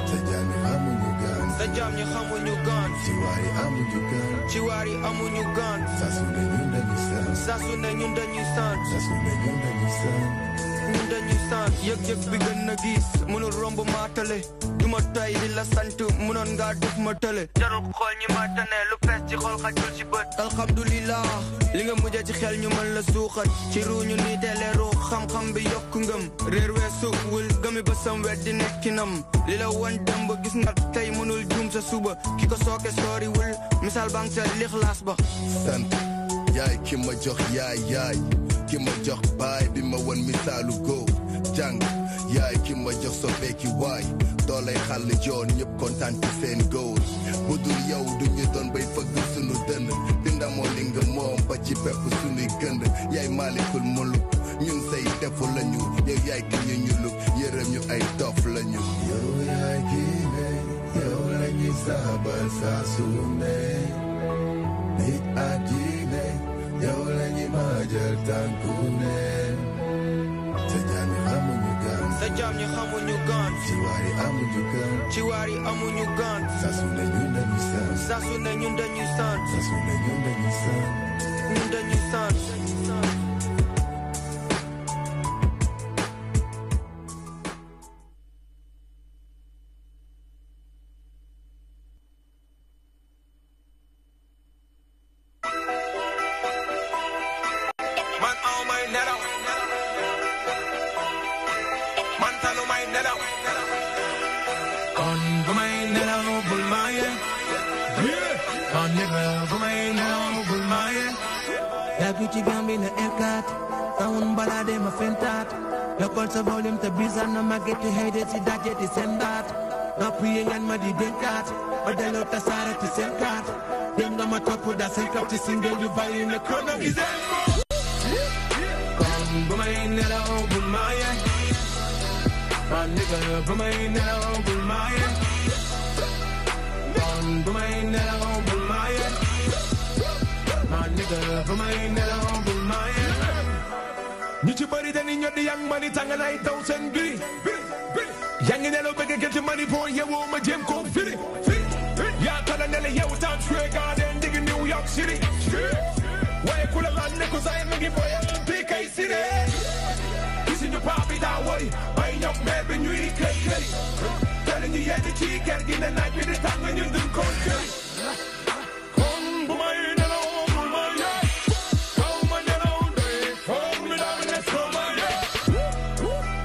sa jaam yi xamuñu gaan sa jaam ñi xamuñu gaan ci waari amuñu gaan ci waari amuñu gaan saa su ne ñun dañuy sant saa su ne ñun dañuy sant saa su ne ñun dañuy sant ñun dañuy sant yëg-yëg bi gën na gis mënul romb maatale du ma tay di la sant mënoon ngaa def ma tële jarul xool ñi ma tane lu fees ci xol xajul ci bët alhamdulillah li nga mujjee ci xel ñu mën la suuxat ci ruuñu nii teele ruux xam-xam bi yokk ngëm réer weesu wul gëmi ba sam wet di nekkinam li la wan demb gis nga tey mënul juum sa suba ki ko sooke sooriwul misaal bang sa lixlaas ba sant yaay ki ma jox yaay ki ma jox baay bi ma wan misaalu góob jàng yaay ki ma jox soppeeki waay doolay xàll joon ñëpp kontaan ci seen góor bu dul yow du ñu doon bay fëgg sunu dënn di ndamoo li nga moom ba ci pepp sunuy gënd yaay maalikul muluk ñun say defu lañu yow yaay ki ñu ñuluk yërëm ñu ay dof lañu yow yaay giine yow lañuy saabal saa su ne nit ak giine yow lañuy maajal tànku ne sa jaam yi xamuñu gaan sa jaam ñi xamuñu gaan ci waari amuñu gaan ci waari amuñu gaan saa su ne ñun dañuy sant saa su ne ñun dañuy sant saa su ne ñun dañuy sant ñun dañuy sant ci Gambie na L4 sound balade ma fentaat yokkal sa volume te bizarre na mageti hayde si dajeti seen baat nopp yi ngeen ma di dénkaat ba delloo tasaare ci seen kaat dem nga ma topp da say kap ci single yu bàyyi ne chronovisé kon bu may nelaw bul ma yee ma nigga bu may nelaw bul ma yee kon bu may nelaw bul ma yee ma nigga bu may nelaw bul ma yee ñu ci bëri dañuy ñoddi yang mani tàng nay taw seen biri yaa ngi nelaw bëgg gëtt mani boo yeewoo ma jéem koo firi yaa tala nele yeewu tam suwe garden digg New York City waaye ku la laaj ne ko say ma ngi boyal bi kay sire gisi ñu paa bi daa woy bay ñoom meer bi ñuy kër këri tele ñu yedd ci kër gi ne naaj bi di tàng ñun duñ ko këri kon bu may nelaw bul ma yee kaw ma nelaw doy foog mi daa ne soo ma yee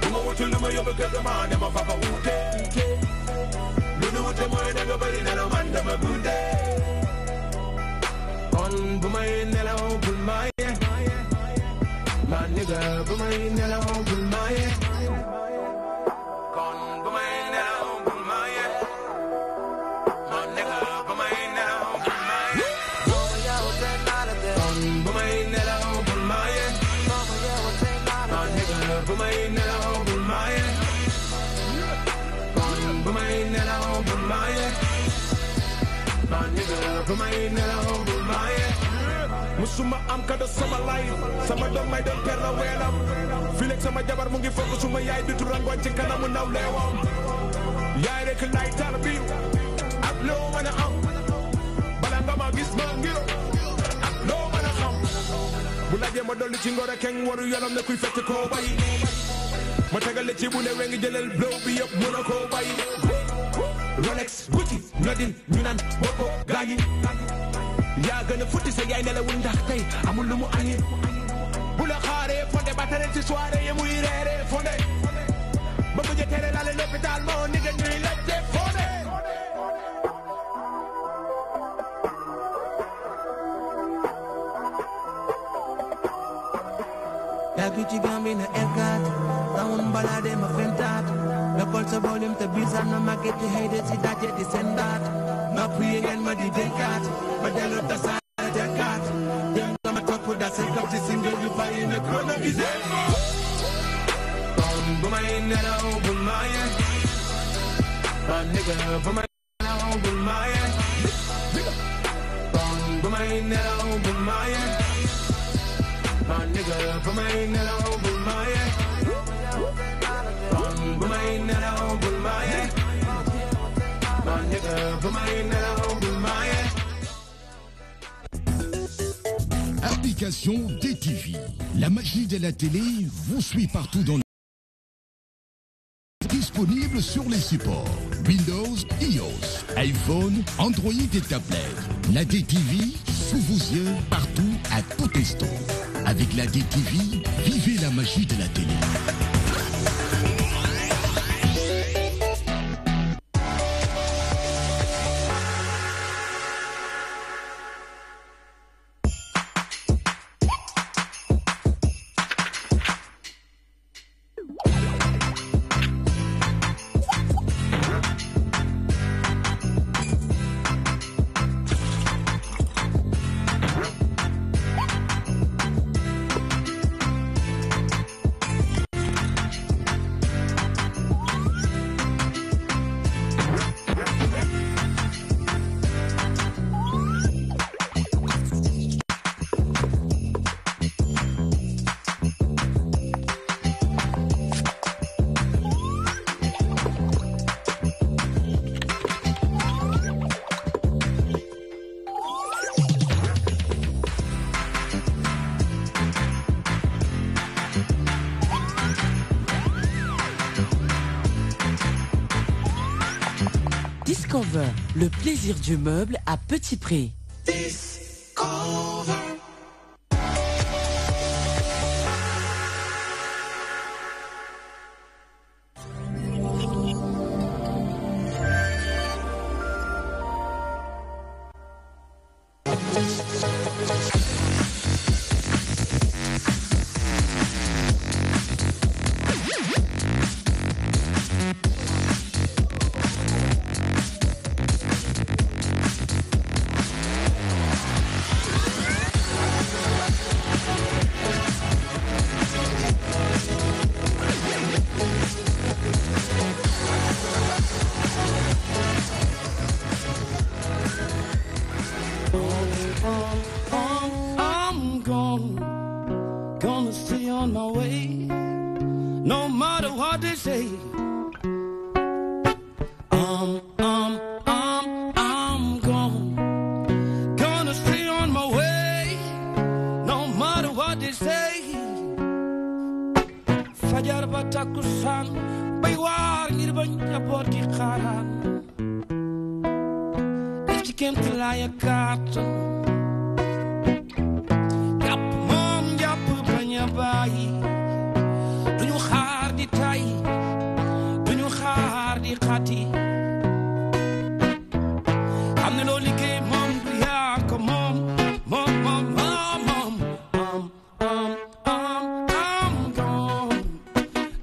bu ma wutul lu ma yóbbu kër ga maa ne ma fa fa wuute lu nu wute mooy da nga bëri nelaw man dama gunde kon bu may nelaw bul ma yee ma nigga bu may nelaw bul ma yee kon bu may nelaw bul ma yee ma nigga bu may nelaw bul ma yee kon bu may nelaw bul ma yee ma nigga bu may nelaw bul ma yee kon bu may nelaw bul ma yee ma nigga bu may nelaw bul ma yee musuma am kado sama life sama doom may doon per la weelam fii léegi sama jabar mu ngi fokk suma yaay dutu rangoon ci kanamu naw leewam yaay rek lay tar bi ak loo mën a am bala nga ma gis ma ngiro ak loo mën a xam bu laajee ma dolli ci ngoro keng waru yolam ne kuy fett koo bay ma tegale ci bu ne we ngi jëlal blow bi yëpp mën a koo bay Rolex Gucci Nadine ñu naan boppo gaañi yaa gën a futti sa yaay nelawul ndax tey amul lu mu añi bu la xaaree fonde ba tere ci soirée yi muy reeree fonde ba mujjee tere laale l'hôpital moo ni nga ñuy laajte fonde yaa ngi ci Gambie na R4 tawun balade ma fentaat yokkal sa volume te bisaan na màgget di xëy de si daje di sendaat nopp yi ngeen ma di dénkaat ma dellu tasaare dekkaat dem nga ma topp da say kap ci single yu bàyyi ne chronovisé kon bu may nelaw bul ma yee ma nigga bu may nelaw bul ma yee kon bu may nelaw bul ma yee ma nigga bu may nelaw bul ma yee kon bu may nelaw bul ma yee ma nigga bu may nelaw bul ma yee. Application DTV. La magie de la télé vous suit partout dans le disponible sur les supports Windows, iOS, iPhone, Android et tablettes. La DTV sous vos yeux partout à tout instant. Avec la DTV, vivez la magie de la télé. Discover, le plaisir du meuble à petit prix. kémt laaya kàttan jàpp moom jàpp bañ a bàyyi duñu xaar di tay duñu xaar di xati xam ne loo liggéey moom du yaa ko moom moom moom moom moom I'm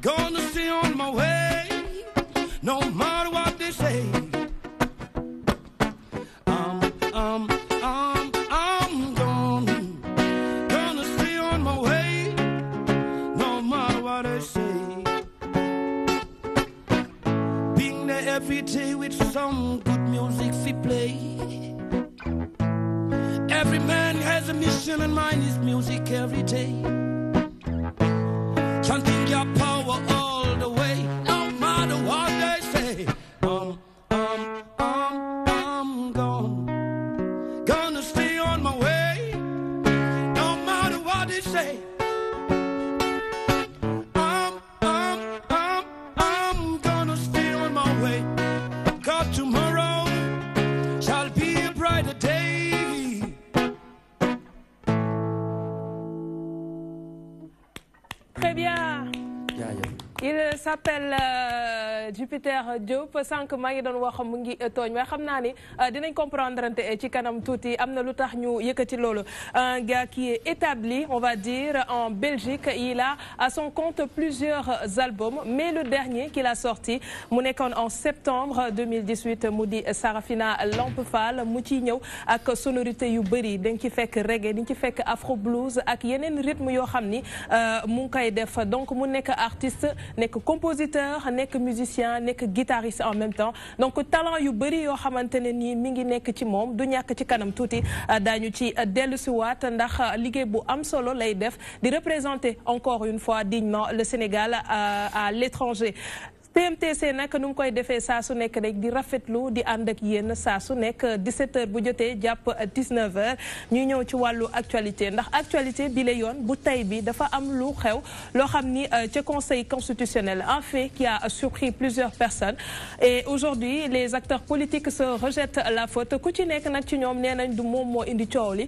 gonna stay on my way no matter what they say. I'm gonna stay on my way no matter what they say. Being there every day with some good music we play. Every man has a mission and mine is music every day. Chanting your power all the way, no matter what they say. I'm gonna stay on my way, no matter what they say. I'm gonna stay on my way. God, tomorrow shall be a brighter day. Très bien. Il s'appelle Jupiter Diop sànq maa ngi doon wax mu ngi tooñ waaye xam naa ni dinañ comprendre ci kanam tuuti am na lu tax ñu yëkkati loolu. Un gars qui est établi, on va dire, en Belgique. Il a à son compte plusieurs albums, mais le dernier qu'il a sorti mu nekkoon en septembre 2018 mu di Sarafina Lamp Fall mu ciy ñëw ak sonorité yu bëri dañ ci fekk reggae dañ ci fekk afro blues ak yeneen rythme yoo xam ni mu ngi koy def donc mu nekk artiste. Nekk compositeur nekk musicien nekk guitariste en même temps donc talent yu bëri yoo xamante ne nii mi ngi nekk ci moom du ñàkk ci kanam tuuti daañu ci dellusiwaat ndax liggéey bu am solo lay def di représenter encore une fois dignement le Sénégal à l'étranger. TMTC nag nu mu koy defee saa su nekk rek di rafetlu di ànd ak yéen saa su nekk 17h bu jotee jàpp 19h ñuy ñëw ci wàllu actualité ndax actualité bi la yoon bu tey bi dafa am lu xew loo xam ni ci conseil constitutionnel un fait qui a surpris plusieurs personnes et aujourd'hui les acteurs politiques se rejettent la faute ku ci nekk nag ci ñoom nee nañ du moom moo indi coow li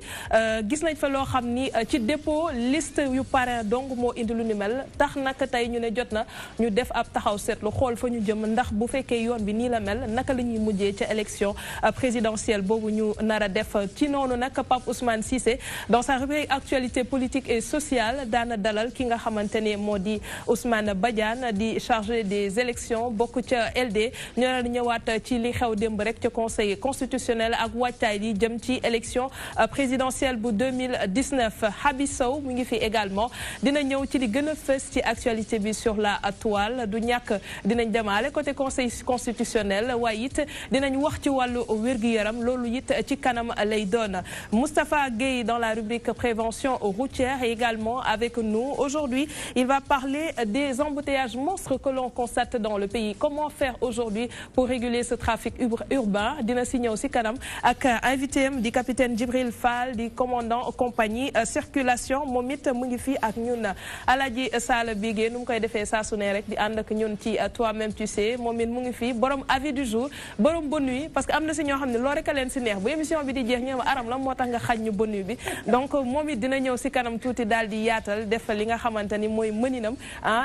gis nañ fa loo xam ni ci dépôt liste yu parrain donc moo indi lu ni mel tax nag tey ñu ne jot na ñu def ab taxaw seetlu xool fa ñu jëm ndax bu fekkee yoon bi nii la mel naka la ñuy mujjee ca élection présidentielle boobu ñu nar a def ci noonu nag Pape Ousmane Cissé dans sa rubrique actualité politique et sociale daana dalal ki nga xamante ne moo di Ousmane Badiane di chargé des élections bokk ca LD ñu nar a ñëwaat ci li xew démb rek ca conseil constitutionnel ak waajtaay yi jëm ci élection présidentielle bu 2019 Habi Sow mu ngi fi également dina ñëw ci li gën a fës ci actualité bi sur la toile du ñàkk dinañ demaale côté conseil constitutionnel waaye it dinañ wax ci wàllu wér-gu-yaram loolu it ci kanam lay doon Moustapha Gueye dans la rubrique prévention routière et également avec nous aujourd'hui il va parler des embouteillages monstres que l'on constate dans le pays comment faire aujourd'hui pour réguler ce trafic urbain dina si ñëw si kanam ak invité am di capitaine Djibril Fall di commandant compagnie circulation moom it mu ngi fii ak ñun Aladji Sala Bigué nu mu koy defee saa su ne rek di ànd ak ñun ci toi-même tu sais moom it mu ngi fii borom avis du jour borom bonne nuit parce que am na si ñoo xam ne loo rek a leen si neex bu émission bi di jeex ñëw aram la moo tax nga xañ ñu bonne nuit bi donc moom it dina ñëw si kanam tuuti daal di yaatal def li nga xamante ni mooy mëninam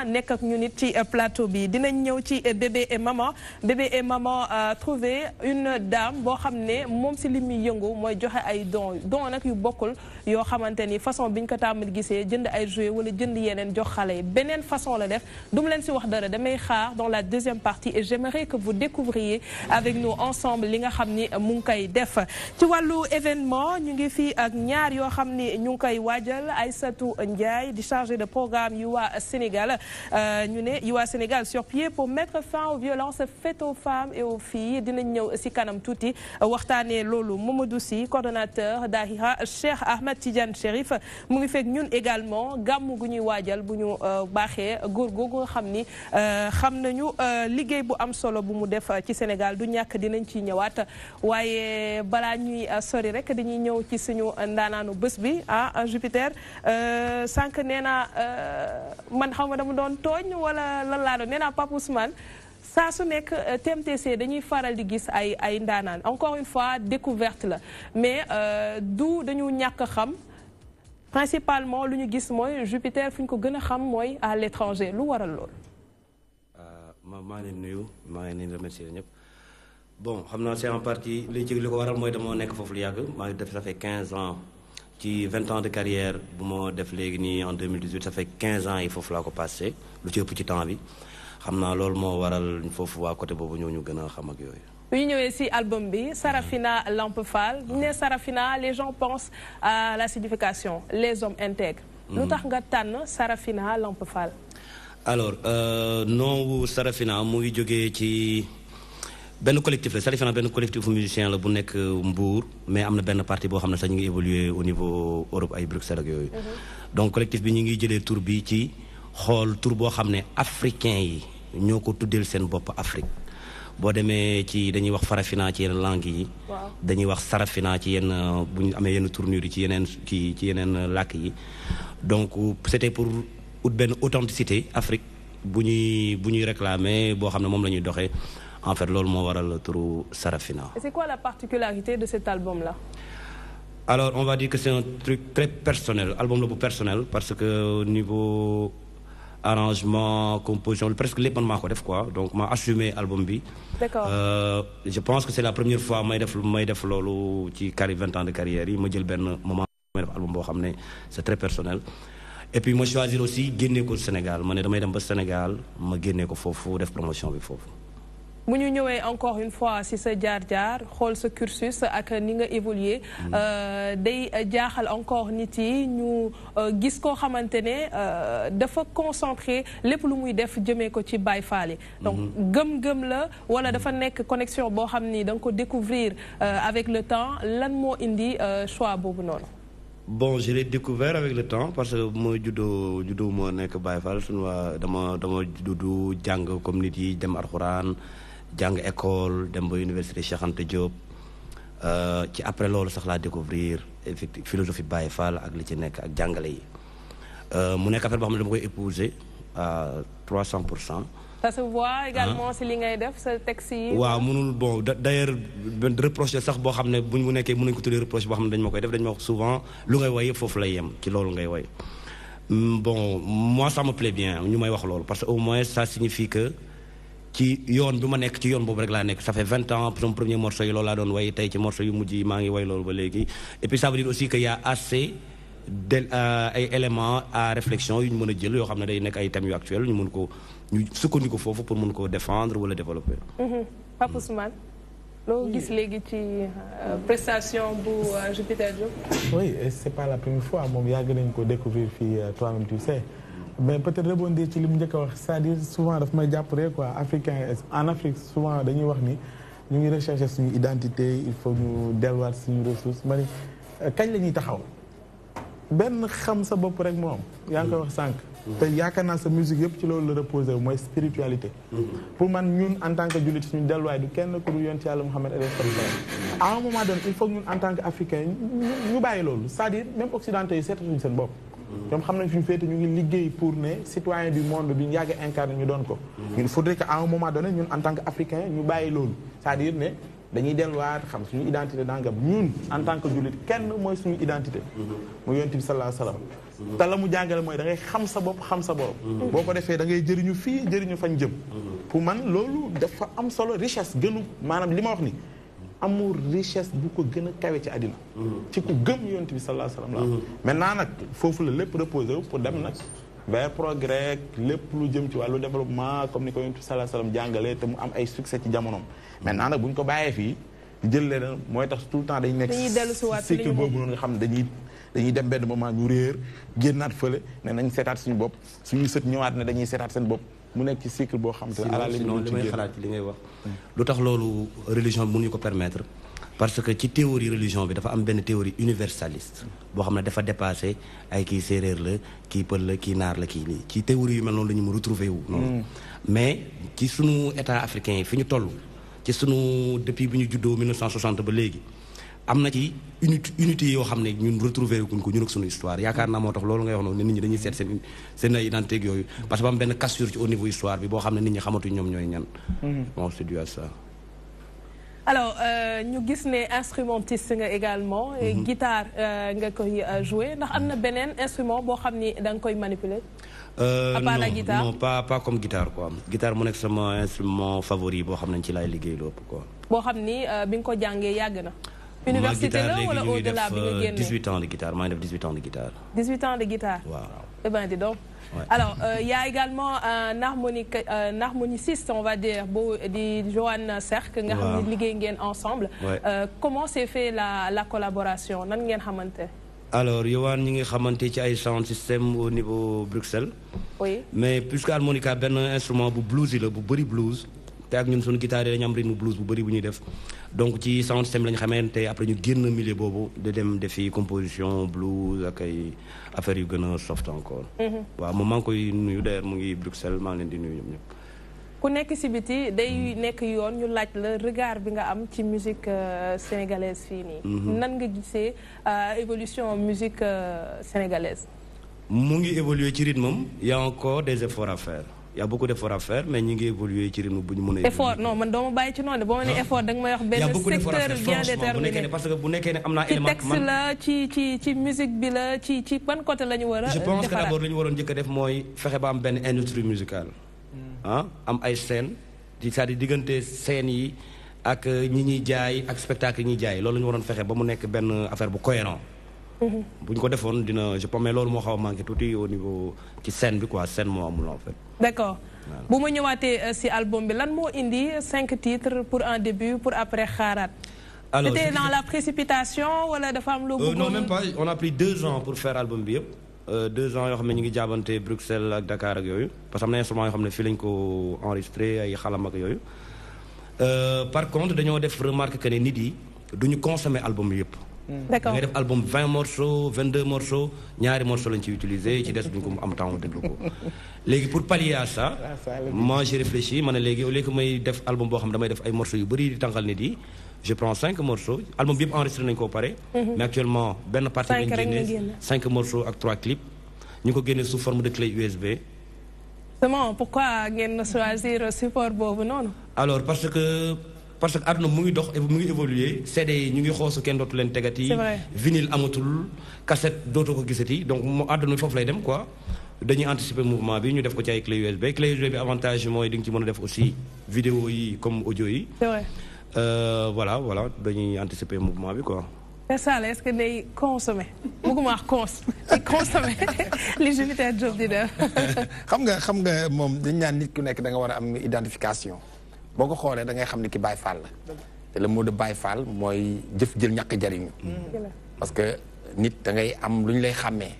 nekk ak ñun it ci plateau bi dinañ ñëw ci bébé et maman trouver une dame boo xam ne moom si li muy yëngu mooy joxe ay don nag yu bokkul yoo xamante ni façon biñ ko tàmbali gisee jënd ay jouet wala jënd yeneen jox xale yi beneen façon la def du mu leen si wax dara damay xaar dans la deuxième partie et j'aimerais que vous découvriez avec nous ensemble li nga xam ni mu ngi koy def ci wàllu événement ñu ngi fii ak ñaar yoo xam ni ñu ngi koy waajal Aïssatou Ndiaye di chargé de programme UWA Sénégal ñu ne UWA Sénégal sur pied pour mettre fin aux violences faites aux femmes et aux filles dinañ ñëw si kanam tuuti waxtaanee loolu Mamadou Sy coordonnateur Dahira Cheikh Ahmed Tidiane Chérif mu ngi fekk ñun également gàmmu gu ñuy waajal bu ñu baaxee góor googu nga xam ni xam nañu liggéey bu am solo bu mu def ci Sénégal du ñàkk dinañ ci ñëwaat waaye balaa ñuy sori rek dañuy ñëw ci suñu ndaanaanu bés bi Jupiter sànq nee naa man xaw ma dama doon tooñ wala lan laa doon nee naa Pape Ousmane saa su nekk TMTC dañuy faral di gis ay ndaanaan encore une fois découverte la mais du dañu ñàkk a xam principalement lu ñu gis mooy Jupiter fu ñu ko gën a xam mooy à l'étranger lu waral lool. maa ngi leen nuyu maa ngi leen remercier ñëpp bon xam naa c'est en partie li ko waral mooy dama nekk foofu lu yàgg maa ngi def ça fait 15 ans ci 20 ans de carrière bu ma def léegi nii en 2018 ça fait 15 ans yi foofu laa ko passé lu ci ëpp ci temps bi xam naa loolu moo waral foofu waa côté boobu ñoo ñu gën a xam ak yooyu. bu ñu ñëwee ci album bi Sarafina Lamp Fall bu ñu nee Sarafina les gens pensent à la signification les hommes intègres. lu tax nga tànn Sarafina Lamp Fall. alors nom wu Sarafina mu ngi jógee ci benn collectif la Sarafina benn collectif musicien la bu nekk Mbour mais am na benn partie boo xam ne sax ñu ngi évoluer au niveau Europe ay Bruxelles ak yooyu. donc collectif bi ñu ngi jëlee tur bi ci xool tur boo xam ne africain yi ñoo ko tuddeel seen bopp Afrique. boo demee ci dañuy wax Farafina ci yenn langue yi. dañuy wax Sarafina ci yenn bu ñu amee yenn tournure yi ci yeneen làkk yi donc c'était pour ut benn authenticité Afrique bu ñuy réclamer boo xam ne moom la ñuy doxee en fait loolu moo waral turu Sarafina. Et c'est quoi la particularité de cet album-là? Alors on va dire que c'est un truc très personnel album la bu personnel parce que niveau arrangement composition presque lépp man maa ko def quoi donc ma assumé album bi. D'accord. Je pense que c'est la première fois may def loolu ci 20 ans de carrière yi ma jël benn moment may def album boo xam ne c'est très personnel. Et puis ma choisir aussi génnee ko Sénégal ma ne damay dem ba Sénégal ma génnee ko foofu def promotion bi foofu. bu ñu ñëwee encore une fois si sa jaar-jaar xool sa cursus ak ni nga évoluer day jaaxal encore nit yi ñu gis koo xamante ne dafa concentré lépp lu muy def jëmee ko ci Baye Fall yi donc gëm-gëm la wala dafa nekk connexion boo xam ni da nga ko découvrir avec le temps lan moo indi choix boobu noonu. Bon, je l'ai découvert avec le temps parce que moi judo moo nekk Baye Fall suñu waa dama juddu jàng comme nit yi dem alxuraan jàng école dem ba université Cheikh Anta Diop ci après loolu sax laa découvrir effectivement philosophie Baye Fall ak li ci nekk ak jàngale yi mu nekk affaire boo xam ne dama koy épouser à 300%. Ça se voit également si li ngay def sa texte yi. waaw mënul bon d'ailleurs benn reproche sax boo xam ne bu ñu nekkee mën nañu ko tuddee reproche boo xam ne dañu ma koy def dañu ma wax souvent lu ngay woy yëpp foofu lay yem ci loolu ngay woy bon moi ça me plaît bien ñu may wax loolu parce que au moins ça signifie que ci yoon bi ma nekk ci yoon boobu rek laa nekk ça fait 20 ans sama premier morceau yi loolu laa doon woy tey ci morceau yu mujj yi maa ngi woy loolu ba léegi et puis ça veut dire aussi que y a assez ay éléments à réflexion yu ñu mën a jël yoo xam ne day nekk ay thèmes yu actuels ñu mën ko ñu sukkandiku foofu pour mën ko défendre wala développer. Pape Ousmane loo gis léegi ci prestation bu Jupiter Diop. Oui, et c'est pas la première fois moom yàgg nañ ko découvrir fii toi-même tu sais mais peut-être rebondir ci li mu njëkk a wax c'est-à-dire souvent daf may jàpp rek quoi africain en Afrique souvent dañuy wax ni ñu ngi rechercher suñu identité il faut ñu delluwaat suñu ressources ma ni kañ la ñuy taxaw benn xam sa bopp rek moom yaa ngi koy wax sànq. te yaakaar naa sa musique yëpp ci loolu la reposé wu mooy spiritualité. pour man ñun en tant que jullit suñu delluwaay du kenn ku dul yonent Yàlla Muhammad alayhi salaam à un moment donné il faut que ñun en tant que africain ñu bàyyi loolu c'est-à-dire même occidentaux yi seetatuñu seen bopp. ñoom xam nañ fi ñu féete ñu ngi liggéey pour ne citoyen du monde bi ñu yàgg incarné ñu doon ko. il faudrait que à un moment donné ñun en tant que africain ñu bàyyi loolu c'est-à-dire ne dañuy delluwaat xam suñu identité dangam ñun en tant que jullit kenn mooy suñu identité. mooy yonent bi sallallahu alayhi wasallam te la mu jàngale mooy da ngay xam sa bopp xam sa bopp. boo ko defee da ngay jëriñu fii jëriñu fañ jëm. pour man loolu dafa am solo richesse gënu maanaam li ma wax ni amul richesse bu ko gën a kawe ci àddina. ci ku gëm yonent bi sallallahu alayhi wasallam la. maintenant nag foofu la lépp reposé wu pour dem nag vers progrès lépp lu jëm ci wàllu développement comme ni ko yonent bi sallallahu alayhi wasallam jàngalee te mu am ay succès ci jamonoom. maintenant nag bu ñu ko bàyyee fii jël leen mooy tax tout le temps dañuy nekk cycle boobu noonu nga xam ne dañuy dem benn moment ñu réer génnaat fële ne nañ seetaat suñu bopp suñuy sët ñëwaat ne dañuy seetaat seen bopp mu nekk ci cycle boo xam te à la limite li may xalaat ci li ngay wax lu tax loolu religion bi mënuñu ko permettre parce que ci théorie religion bi dafa am benn théorie universaliste boo xam ne dafa dépassé ay kii séeréer la kii pël la kii naar la kii nii ci théorie yu mel noonu la ñu mu retrouver wu noonu mais ci sunu état africain yi fi ñu toll ci sunu depuis bi ñu juddoo 1960 ba léegi am na ci unité yoo xam ne ñun retrouver guñ ko ñun ak suñu histoire yaakaar naa moo tax loolu ngay wax noonu ne nit ñi dañuy seet seen ay identité yooyu parce que ba am benn cassure ci au niveau histoire bi boo xam ne nit ñi xamatuñ ñoom ñooy ñan. bon c'est dû à ça. alors ñu gis ne instrumentiste nga également. guitare nga koy jouer ndax am na beneen instrument boo xam ni da nga koy manipuler. à part la guitare non pas comme guitare quoi. guitare mu nekk sama instrument favori boo xam ne ci laay liggéey lu ëpp quoi. boo xam ni bi nga ko jàngee yàgg na. université la wala au-delà bi nga génnee 18 ans de guitare maa ngi def 18 ans de guitare. 18 ans de guitare. waaw. Eh ben dis donc. Ouais. Alors, il y a également un harmoniciste, on va dire, de Johan Serk, que nous avons liggéey ensemble. Ouais. Comment s'est fait la collaboration? Alors, Johan, nous avons fait un sound system au niveau Bruxelles. Oui. Mais puisque l'harmonica est un instrument blues, il est blues. Nous avons une guitare et un blues, donc ci sound system lañ xamante après ñu génn milieu boobu de dem defi composition blues ak ay affaires yu gën a soft encore. waaw moom maa ngi koy nuyu d'ailleurs mu ngi Bruxelles maa ngi leen di nuyu ñoom ñëpp. ku nekk si biti day nekk yoon ñu laaj la regard bi nga am ci musique sénégalaise fii nii. nan nga gisee évolution musique sénégalaise. mu ngi évoluer ci rythme am y a encore des efforts à faire. Il y a beaucoup d'efforts à faire, mais nous avons évolué sur le rythme. Effort, non, je ne vais pas dire effort, je vais dire secteur bien déterminé. Parce que vous n'avez pas ci texte la ci musique bi la ci ban côté la ñu war a. Je pense que d'abord li ñu waroon njëkk a def mooy fexe ba am benn industrie musicale. am ay scène c'est-à-dire diggante scène yi ak ñi ñuy jaay ak spectacle yi ñuy jaay loolu la ñu waroon fexe ba mu nekk benn affaire bu cohérent. bu ñu ko defoon dina je pense mais loolu moo xaw a manqué tuuti au niveau ci scène bi quoi scène moo amul en fait. D'accord. bu ma ñëwaatee si album bi lan moo indi 5 titres pour un début pour après xaaraat. alors c'était dans la précipitation wala dafa am loo bëggoon. non même pas on a pris 2 ans pour faire album bi yëpp 2 ans yoo xam ne ñu ngi jaabante Bruxelles ak Dakar ak yooyu parce que am na instrument yoo xam ne fii lañ ko enregistré ay xalam ak yooyu. par contre dañoo def remarque que ne nit yi duñu consommer album bi yëpp. D'accord. da ngay def album 20 morceaux 22 morceaux ñaari morceaux lañ ci utiliser ci des duñ ko am temps déglu ko léegi pour pallier à ça moi j'ai réfléchi ma ne léegi au lieu que may def album boo xam damay def ay morceaux yu bëri di tànqal nit yi je prends 5 morceaux album bi yëpp enregistré nañ ko pare mais actuellement benn partie lañ génne 5 morceaux ak 3 clips ñu ko génne sous forme de clé USB. Justement, pourquoi ngeen choisir support boobu noonu. Alors parce que àdduna mu ngi dox mu ngi évoluer CD yi ñu ngi xoosu kenn dootu leen tegati. C'est vrai. Vinyle amatul cassette dootoo ko gisati donc mu àdduna foofu lay dem quoi dañuy anticiper mouvement bi ñu def ko ci ay clé USB clé USB bi avantage mooy di nga ci mën a def aussi vidéo yi comme audio yi. C'est vrai. Voilà dañuy anticiper mouvement bi quoi. C'est ça, est-ce que day consommer bëgguma wax consommer li Jupiter Diop di def. xam nga moom dañ naan nit ku nekk da nga war a am identification. boo ko xoolee da ngay xam ni ki Baye Fall la te le mot de Baye Fall mooy jëf jël ñàkk jariñu parce que nit da ngay am lu ñu lay xàmmee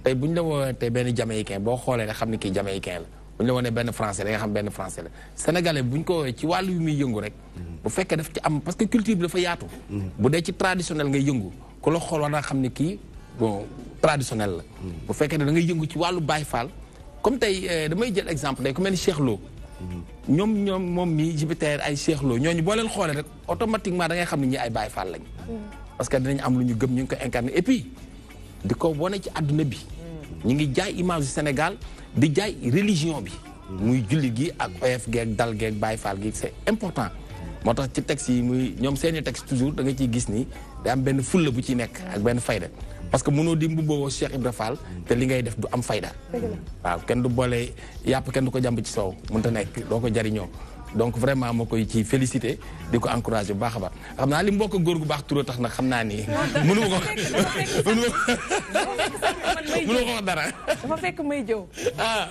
tey bu ñu la woowee tey benn jamaïcain boo xoolee nga xam ni kii jamaïcain la bu ñu la woonee benn français da nga xam benn français la sénégalais bu ñu ko woowee ci wàllu yu muy yëngu rek bu fekkee daf ci am parce que culture bi dafa yaatu bu dee ci traditionnel ngay yëngu ku la xool war naa xam ni kii bon traditionnel la bu fekkee ne da ngay yëngu ci wàllu Baye Fall comme tey damay jël exemple day ku mel ni Cheikh Lo ñoom moom mi Jupiter ay Cheikh Lo ñooñu boo leen xoolee rek automatiquement da ngay xam ne ñi ay Baye Fall lañ parce que dinañ am lu ñu gëm ñu ngi ko incarné et puis di ko wane ci àdduna bi ñu ngi jaay image du Sénégal di jaay religion bi muy julli gi ak oyof geeg dal geeg Baye Fall gi c'est important moo tax ci texte yi muy ñoom seeni texte toujours da nga ciy gis ni day am benn fulla bu ci nekk ak benn fayda parce que mënoo di mbubboo Cheikh Ibra Fall te li ngay def du am fayda waaw kenn du boole yàpp kenn du ko jàmb ci soow mënta nekk doo ko jariñoo donc vraiment moo koy ci félicité di ko encouragé bu baax a baax xam naa li mbokk góor gu baax turó tax nag xam naa ni mënu ma ko wax dara dafa fekk may jëw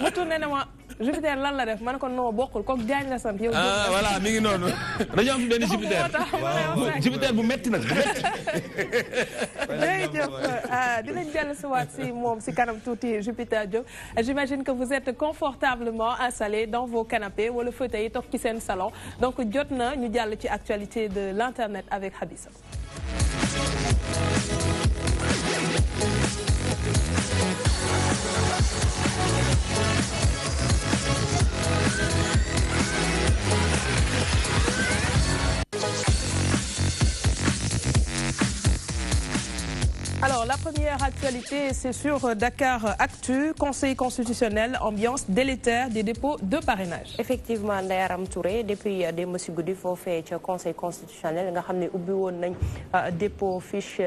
mu tourné na ma Jupiter lan la def ma ne ko non bokkul kooku Diagne la sant yow. voilà mi ngi noonu dañoo am fi benn Jupiter Jupiter bu metti nag bu metti. jërëjëf dinañ dellu si waat si moom si kanam tuuti Jupiter Diop j'imagine que vous êtes confortablement installés dans vos canapés wala fauteuil toog ci seen salon donc jot na ñu jàll ci actualité de l'internet avec Habissa. Alors, la première actualité, c'est sur Dakar Actu, Conseil constitutionnel, ambiance délétère des dépôts de parrainage. Effectivement, Ndeye Arame Touré, depuis des mois guddi foofee ca Conseil constitutionnel nga xam ne ubbi woon nañ dépôt fiche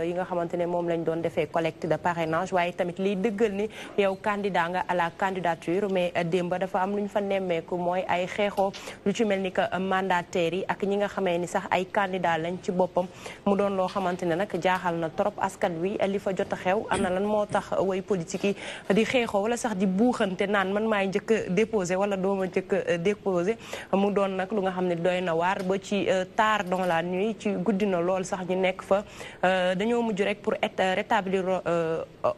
yi nga xamante ne moom lañ doon defee collecte de parrainage waaye tamit liy dëggal ni yow candidat nga à la candidature mais démb dafa am lu ñu fa nemmeeku mooy ay xeexoo lu ci mel ni que mandataires yi ak ñi nga xamee ni sax ay candidat lañ ci boppam mu doon loo xamante ne nag jaaxal na trop askan wi li fa jot a xew ana lan moo tax way politique yi di xeexoo wala sax di buuxante naan man maay njëkk a déposé wala dooma njëkk a déposé mu doon nag lu nga xam ne doy na waar ba ci tard dans la nuit ci guddi na lool sax ñu nekk fa dañoo mujj rek pour rétablir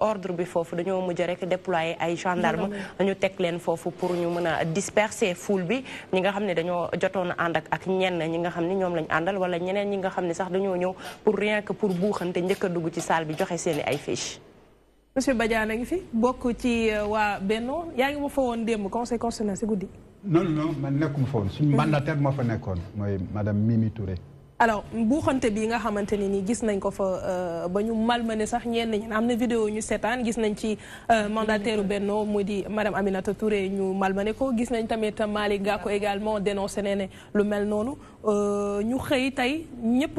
ordre bi foofu dañoo mujj rek déployer ay gendarme ñu teg leen foofu pour ñu mën a disperser foule bi ñi nga xam ne dañoo jotoon a ànd ak ñenn ñi nga xam ne ñoom lañ àndal wala ñeneen ñi nga xam ne sax dañoo ñëw pour rien que pour buuxante njëkk a dugg ci salle bi joxe seeni ay fiche. Monsieur Badiane a ngi fi bokk ci waa Benno yaa ngi ma fa woon démb conseil constitutionnel si guddi. non man nekkuma fa woon suñu mandataire moo fa nekkoon mooy madame Mimi Touré. alors buuxante bi nga xamante ne nii gis nañ ko fa ba ñu malmené sax ñenn ñi am na vidéo ñu seetaan gis nañ ci mandataire Benno mu di madame Aminata Touré ñu malmené ko gis nañ tamit Malick Gakou également dénoncé ne lu mel noonu ñu xëy tey ñëpp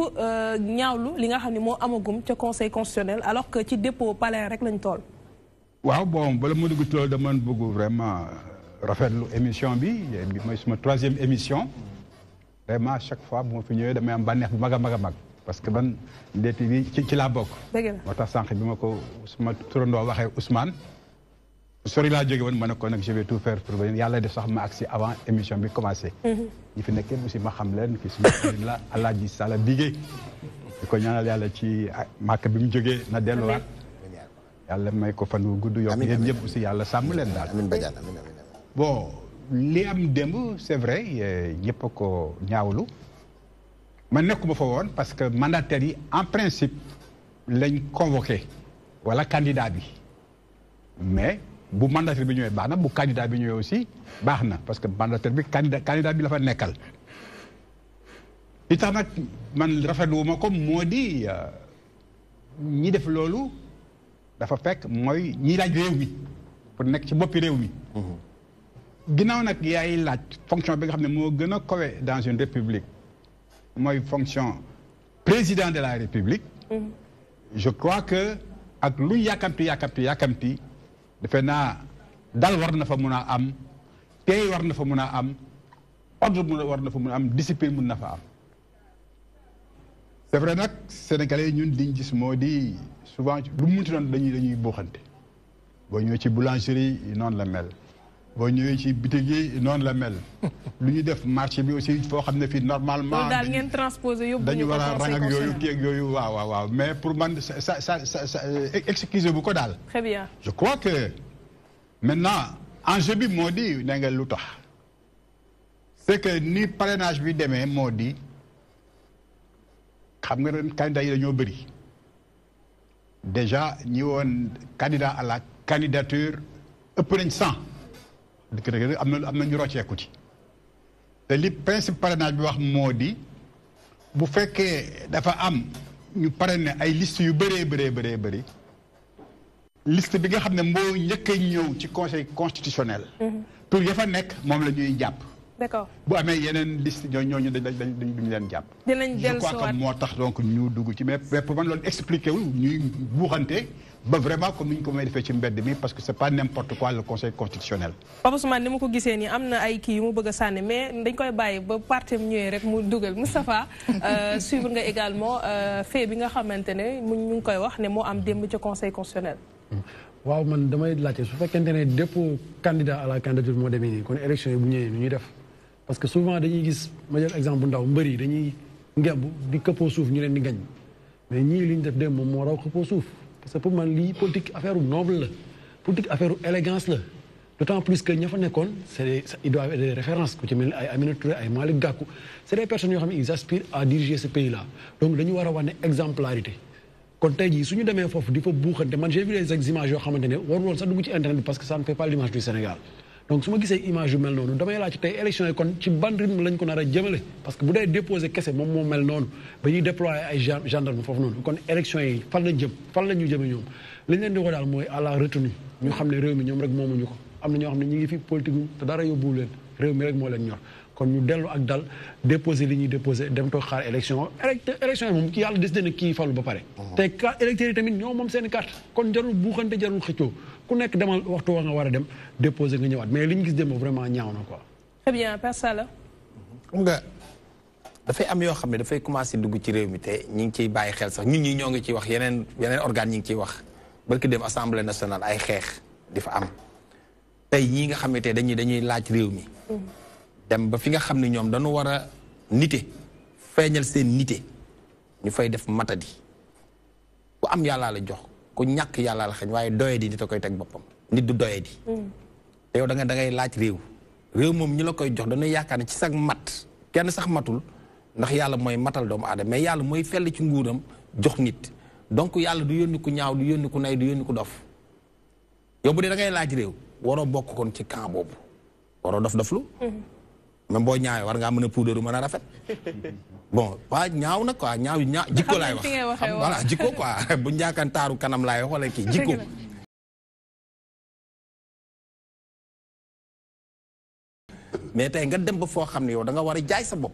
ñaawlu li nga xam ne moo amagum ca conseil constitutionnel alors que ci dépôt palais rek lañ toll. waaw bon bala ma dugg tool dama bëgg vraiment rafetlu émission bi mooy suma 3e émission. vraiment à chaque fois bu ma fi ñëwee damay am bànneex bu mag a mag parce que man ndeeti bi ci laa bokk. dëgg la moo tax sànq bi ma ko suma turandoo waxee Ousmane sori laa jóge woon ma ne ko nag je vais tout faire pour yàlla def sax ma agsi avant émission bi commencé. ñi fi nekk aussi ma xam leen kii suma xarit la Alaaji Sala Bigué di ko ñaanal yàlla ci màkk bi mu jógee na delluwaat yàlla may ko fan wu gudd yokk yéen ñëpp aussi yàlla sàmm leen daal. bon. li am démb c'est vrai ñëpp a ko ñaawlu man nekkuma fa woon parce que mandataires yi en principe lañ convoqué wala candidat bi mais bu mandataire bi ñëwee baax na bu candidat bi ñëwee aussi baax na parce que mandataire bi candidat bi la fa nekkal li tax nag man rafetlu ma ko moo di ñi def loolu dafa fekk mooy ñi laaj réew mi pour nekk ci boppi réew mi ginnaaw nag yaay laaj fonction bi nga xam ne moo gën a kawe dans une république mooy fonction président de la république je crois que ak lu yàkkamti defe naa dal war na fa mun a am tey war na fa mun a am ordre war na fa mun a am discipline mun na fa am c'est vrai nag sénégalais ñun liñ gis moo di souvent lu mu munti doon dañuy buuxante boo ñëwee ci boulangerie noonu la mel boo ñëwee ci bitig yi noonu la mel lu ñu def marché bi aussi foo xam ne fii normalement daal ngeen transposé yóbbu dañu war a rang ak yooyu kii ak yooyu waaw mais pour man ça excusez bu ko daal. très bien. je crois que maintenant enjeu bi moo di ne nga lu tax c'est que ni parrainage bi demee moo di xam nga ren candidat yi dañoo bëri déjà ñi woon candidat à la candidature ëpp nañ 100. dëgg am na ñu rocceeku ci te li principe parrainage bi wax moo di bu fekkee dafa am ñu parrainé ay liste yu bëri liste bi nga xam ne moo njëkk a ñëw ci conseil constitutionnel. tur ya fa nekk moom la ñuy jàpp. d'accord bu amee yeneen liste ñooñu duñu leen jàpp. dinañ dellu je crois que moo tax donc ñu dugg ci mais pour man loolu expliqué wul ñuy buuxante ba vraiment comme ni ñu ko may defee ci mbedd mi parce que c'est pas n'importe quoi le conseil constitutionnel. Papa Ousmane ni ma ko gisee nii am na ay kii yu mu bëgg a sànni mais dañ koy bàyyi ba parti am ñëwee rek mu dugal Moustapha suivre nga également fait bi nga xamante ne ñu ngi koy wax ne moo am démb ca conseil constitutionnel. waaw man damay laajte su fekkente ne dépôt candidat à la candidature moo demee nii kon élection yi bu ñëwee nu ñuy def parce que souvent dañuy gis ma jël exemple bu ndaw mbër yi dañuy ngemb di këppoo suuf ñu leen di gañ mais ñii li ñu def démb moom moo raw këppoo suuf. parce que pour man lii politique affaire noble la politique affaire élégance la d'autant plus que ña fa nekkoon ils doivent être des références ku ci mel ni ay Aminata Touré ay Malick Gakou c'est des personnes yoo xam ne ils aspirent à diriger ce pays là donc dañu war a wane exemplarité kon tey jii suñu demee foofu di fa buuxante man j'ai vu des images yoo xamante ne warul woon sax dugg ci internet bi parce que ça ne fait pas l'image du Sénégal donc su ma gisee image yu mel noonu damay laaj tey élection yi kon ci ban rythme lañ ko nar a jëmale parce que bu dee déposé kese moom moo mel noonu ba ñuy déployer ay gendarme foofu noonu kon élection yi fan lañ jëm fan la ñu jëme ñoom li ñu leen di wax daal mooy à la retenue ñu xam ne réew mi ñoom rek moomuñu ko am na ñoo xam ne ñu ngi fi politique te dara yóbbuwu leen réew mi rek moo leen ñor kon ñu dellu ak dal déposé li ñuy déposé dem toog xaar élection yi moom ki yàlla décidé na kii falu ba pare te électeurs yi tamit ñoo moom seen carte kon jarul buuxante jarul xëccoo ku nekk demal waxtu wa nga war a dem déposé nga ñëwaat mais li ñu gis dem vraiment ñaaw na quoi. Très bien, Père Sala. xam nga dafay am yoo xam ne dafay commencé dugg ci réew mi te ñi ngi ciy bàyyi xel sax ñun ñi ñoo ngi ciy wax yeneen organe ñi ngi ciy wax barki dem assemblée nationale ay xeex di fa am tey ñii nga xam ne tey dañuy laaj réew mi dem ba fi nga xam ne ñoom dañu war a nite feeñal seen nite ñu fay def matadi ku am yàllaa la jox ku ñàkk yàllaa la xañ waaye doye di nit a koy teg boppam nit du doye di te yow da ngay laaj réew moom ñi la koy jox dañuy yaakaar ne ci sax mat kenn sax matul ndax yàlla mooy matal doomu aadama mais yàlla mooy fell ci nguuram jox nit donc yàlla du yónni ku ñaaw du yónni ku nay du yónni ku dof yow bu dee da ngay laaj réew waroo bokk kon ci camp boobu waroo dof-doflu même boo ñaawee war ngaa mën a puudaru mën a rafet bon waa ñaaw nag quoi ñaaw jikko laay wax voilà jikko quoi bu njaakan taaru kanam laay wax wala kii jikko mais tey nga dem ba foo xam ne yow da nga war a jaay sa bopp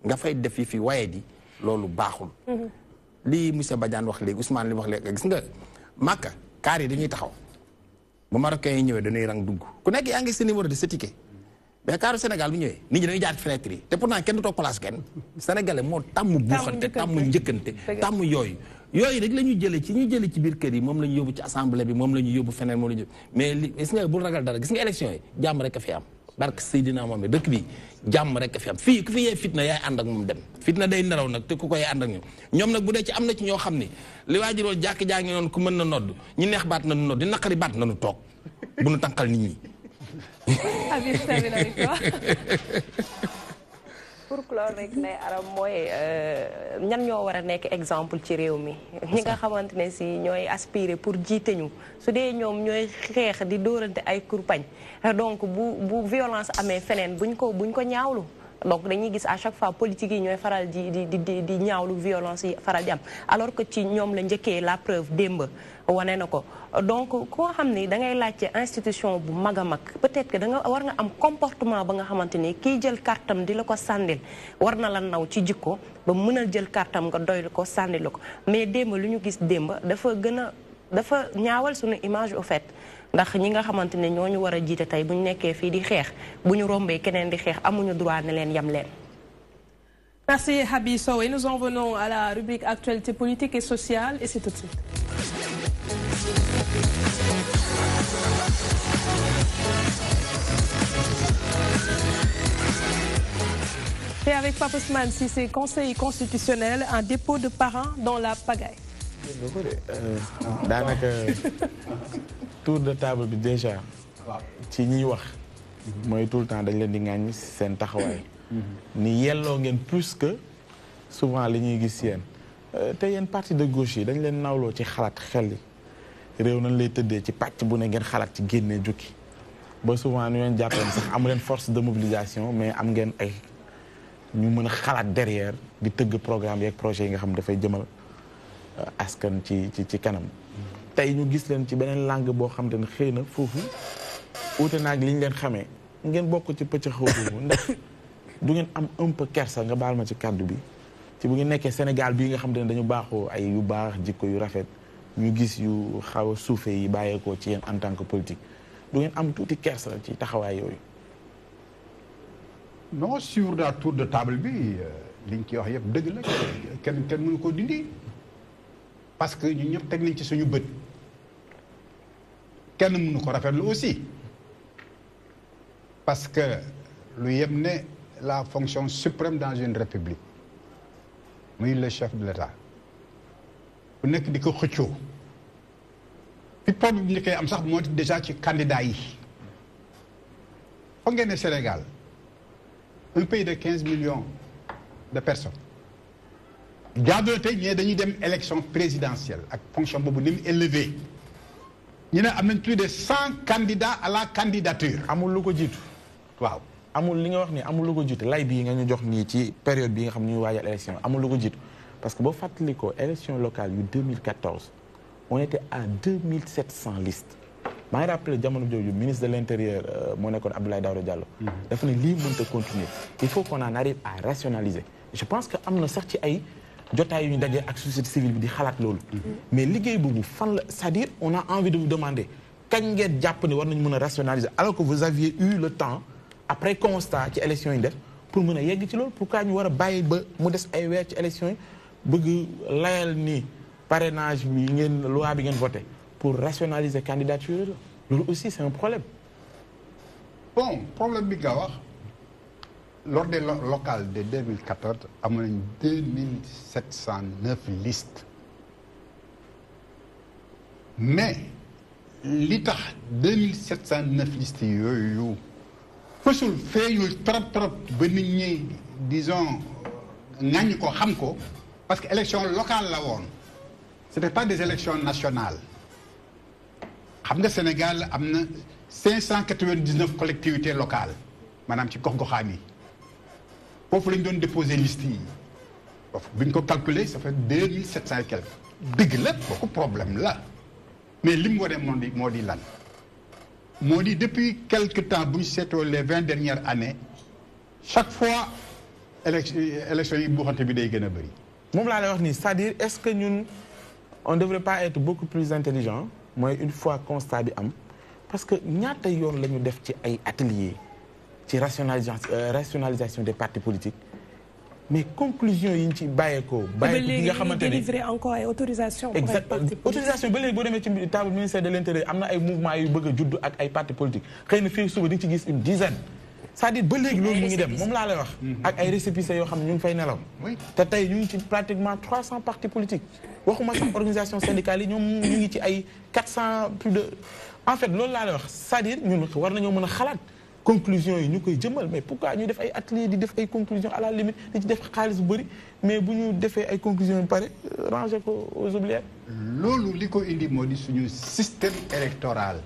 nga fay def yi fi waye di loolu baaxul lii monsieur Badiane wax léegi Ousmane li wax léegi gis nga Màkka kaar yi dañuy taxaw bu Marocains yi ñëwee dañuy rang dugg ku nekk yaa ngi sa numéro de sa ticket mais kaaru Sénégal bu ñëwee nit ñi dañuy jaar ci fenêtre yi te pourtant kenn du toog place kenn sénégalais moo tàmm buuxante tàmm njëkkante tàmm yooyu rek la ñuy jëlee ci biir kër yi moom la ñu yóbbu ci assemblée bi moom la ñu yóbbu feneen moom la ñu mais li gis nga bul ragal dara gis nga élection yi jàmm rek a fi am barke Seydina moom dëkk bi jàmm rek a fi am fii ku fi yee fitna yaay ànd ak moom dem fitna day nelaw nag te ku koy ànd ak ñoom nag bu dee ci am na ci ñoo xam ne li waajuroon jàkk jaa ngi noonu ku mën na nodd ñu neex baat nañu nodd di naqari baat nañu toog bu nu tànqal nit ñi pour clore rek Ndeye Arame mooy ñan ñoo war a nekk exemple ci réew mi ñi nga xamante ne si ñooy aspirer pour jiite ñu su dee ñoom ñooy xeex di dóorante ay kurpañ donc bu violence amee feneen buñ ko ñaawlu donc dañuy gis à chaque fois politique yi ñooy faral di ñaawlu violence yi faral di am alors que ci ñoom la njëkkee la preuve démb wane na ko donc koo xam ni da ngay laajte institution bu mag a mag peut-être que war nga am comportement ba nga xamante ni kii jël kartam di la ko sàndil war na la naw ci jikko ba mënal jël kartam nga doy ko sàndil la ko mais démb lu ñu gis démb dafa ñaawal suñu image au fait ndax ñi nga xamante ne ñoo ñu war a jiite tey bu ñu nekkee fii di xeex bu ñu rombee keneen di xeex amuñu droit ne leen yam leen. Merci Habi Sow et nous en venons à la rubrique actualité politique et sociale et c'est tout de suite. Et avec Pape Ousmane Cissé, conseil constitutionnel, un dépôt de parrain dans la pagaille. daanaka tour de table bi déjà ci ñiy wax mooy tout le temps dañ leen di ŋàññi seen taxawaay ni yelloo ngeen plus que souvent li ñuy gis yéen te yéen parti de gauche yi dañ leen nawloo ci xalaat xel yi réew nañ lay tëddee ci pàcc bu ne ngeen xalaat ci génnee jukki ba souvent ñu leen jàppeen sax amu leen force de mobilisation mais am ngeen ay ñu mën a xalaat derrière di tëgg programme yeeg projet yi nga xam dafay jëmal askan ci kanam tey ñu gis leen ci beneen langue boo xam te ne xëy na foofu uute naag li ñu leen xamee ngeen bokk ci pëcc xaw boobu ndax du ngeen am un peu kersa nga baal ma ci kàddu bi ci bu ngeen nekkee Sénégal bii nga xam te ne dañu baaxoo ay yu baax jikko yu rafet ñu gis yu xaw a suufe yi bàyyeekoo ci yéen en tant que politique du ngeen am tuuti kersa ci taxawaay yooyu. non sur la tour de table bi liñ ci wax yëpp dëgg la kenn mënu ko dindi parce que ñu ñëpp teg nañ ci suñu bët kenn mënu ko rafetlu aussi parce que lu yem ne la fonction suprême dans une république muy le chef de l'État bu nekk di ko xëccoo fi problème bi ñu koy am sax moo déjà ci candidat yi foog ngeen ne Sénégal un pays de 15 millions de personnes jaadu tey ñee dañuy dem élection présidentielle ak fonction boobu ni mu élevé ñu ne am nañ plus de 100 candidats à la candidature. amul lu ko jiitu. waaw amul li nga wax ni amul lu ko jiitu lay bii nga ñu jox nii ci période bi nga xam ne ñu waajal élection amul lu ko jiitu parce que boo fàttali ko élection locale yu 2014 on était à 2700 listes maa ngi rappelé jamono jooju ministre de l' intérieur moo nekkoon Abdoulaye Daouda Diallo. dafa ne lii mënut a continuer il faut qu'on en arrive à rationaliser je pense que am na sax ci ay jotaay yu ñu dajee ak société civile bi di xalaat loolu. mais liggéey boobu fan la c'est-à-dire on a envie de vous demander kañ ngeen jàpp ne war nañu mën a rationaliser alors que vous aviez eu le temps après constat ci élection yi def pour mën a yegg ci loolu pourquoi ñu war a bàyyi ba mu des ay weer ci élection yi bëgg layal ni parrainage bi ngeen loi bi ngeen voté pour rationaliser candidature loolu aussi c'est un problème. bon problème bi nga wax lors des locales de 2014 am nañ 2709 listes mais li tax 2709 listes yooyu fësul feeñul trop ba nit ñi disons ŋàññ ko xam ko parce que élection locale la woon c'était pas des élections nationales xam nga Sénégal am na 599 collectivités locales maanaam ci gox-goxaan yi foofu la ñu doon déposer liste yi foofu bi ñu ko calculer ça fait 2700 et quelques dëgg la kooku problème la mais li mu wane moo di lan moo di depuis quelque temps bu ñu seetoo les 20 dernières années chaque fois élection yi buuxante bi day gën a bëri. moom laa lay wax nii c'est-à-dire est-ce que ñun on devrait pas être beaucoup plus intelligent mooy une fois constat bi am parce que ñaata yoon la ñu def ci ay ateliers ci rationalisation des partis politiques mais conclusion yi ñu ci bàyyeekoo. bàyyeekoo bi nga xamante ne délivrer encore ay autorisation. exact autorisation ba léegi boo demee ci table ministère de l'intérieur am na ay mouvements yu bëgg a judd ak ay partis politiques xëy na fii suba di ci gis une dizaine. c'est-à-dire ba léegi loolu mu ngi dem moom laa lay wax. ak ay récépissés yoo xam ne ñu ngi fay nelaw. te tey ñu ngi ci pratiquement 300 partis politiques. waxuma sax organisation syndicale yi ñoom ñu ngi ci ay 400 plus de. en fait loolu laa lay wax c'est-à-dire ñun war nañoo mën a xalaat conclusion yi ñu koy jëmal mais pourquoi ñu def ay ateliers di def ay conclusions à la limite di ci def xaalis bu bëri mais bu ñu defee ay conclusions yu pare ranger ko aux oubliettes. loolu li ko indi moo di suñu système électoral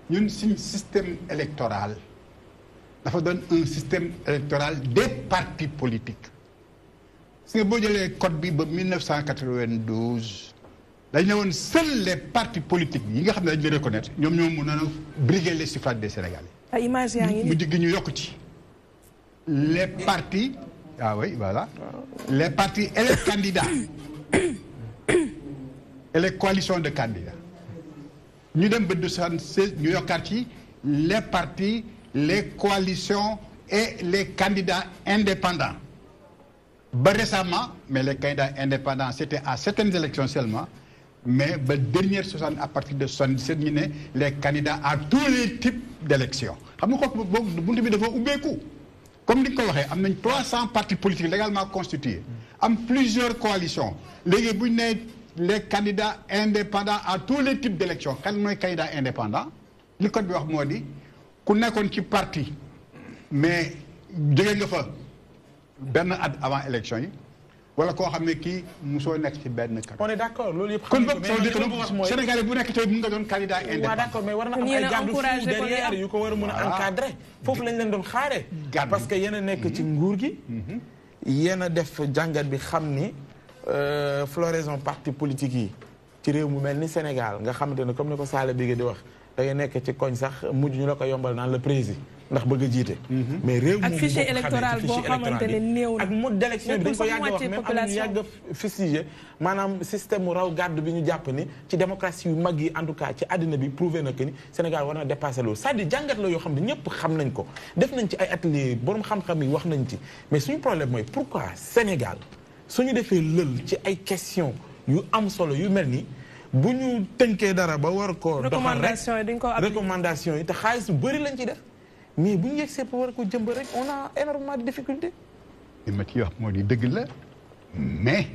ñun suñu système électoral. dafa doon un système électoral des partis politiques parce que boo jëlee code bi ba 1992 dañ ne woon seuls les partis politiques yi nga xam ne dañ leen reconnaître ñoom ñoo mën a briguer les suffrages des Sénégalais. ay images yaa ngi mu digg ñu yokk ci les partis ah oui voilà les partis et les candidats et les coalitions de candidats ñu dem ba 276 ñu yokkaat ci les partis. Les coalitions et les candidats indépendants. Bah, récemment, mais les candidats indépendants, c'était à certaines élections seulement, mais bah, dernière 60, à partir de 77, les candidats à tous les types d'élections. Comme nous dit, il y a 300 partis politiques légalement constitués, en plusieurs coalitions. Les candidats indépendants à tous les types d'élections. Quand nous sommes candidats indépendants, le code de dit, ku nekkoon ci parti mais jóge nga fa benn at avant élection yi wala koo xam ne kii mosoo nekk ci benn kàddu. on est d'accord loolu yëpp. kon boog Sénégalais bu nekk tey mun nga doon candidat indépendant. waaw d'accord mais war na am ay garde-fous derrière yu ko war a mën a encadrer. foofu lañ leen doon xaaree. parce que yéen a nekk ci nguur gi. yéen a def jàngat bi xam ni floraison parti politique yi ci réew mu mel ni Sénégal nga xamante ne comme ni ko Sall bi di wax. da ngay nekk ci koñ sax mujj ñu la ko yombal naan le président ndax bëgg a jiite. mais réew mi ak fichier électoral boo xamante ne néew na ak mode d'élection bi dañ ko yàgg wax même am nañu yàgg fustigé maanaam système mu raw gàddu bi ñu jàpp ni ci démocratie yu mag yi en tout cas ci àddina bi prouvé na que ni Sénégal war na dépassé loolu c'est-à-dire jàngat la yoo xam ne ñëpp xam nañ ko def nañ ci ay ateliers borom xam-xam yi wax nañ ci mais suñu problème mooy pourquoi Sénégal suñu defee lël ci ay questions yu am solo yu mel ni bu ñu tënkee dara ba war koo doxal rek recommandation yi te xaalis bu bëri lañ ci def mais bu ñu yegsee ba war ko jëmb rek on a énormément de difficultés. li ma ci wax moo di dëgg la mais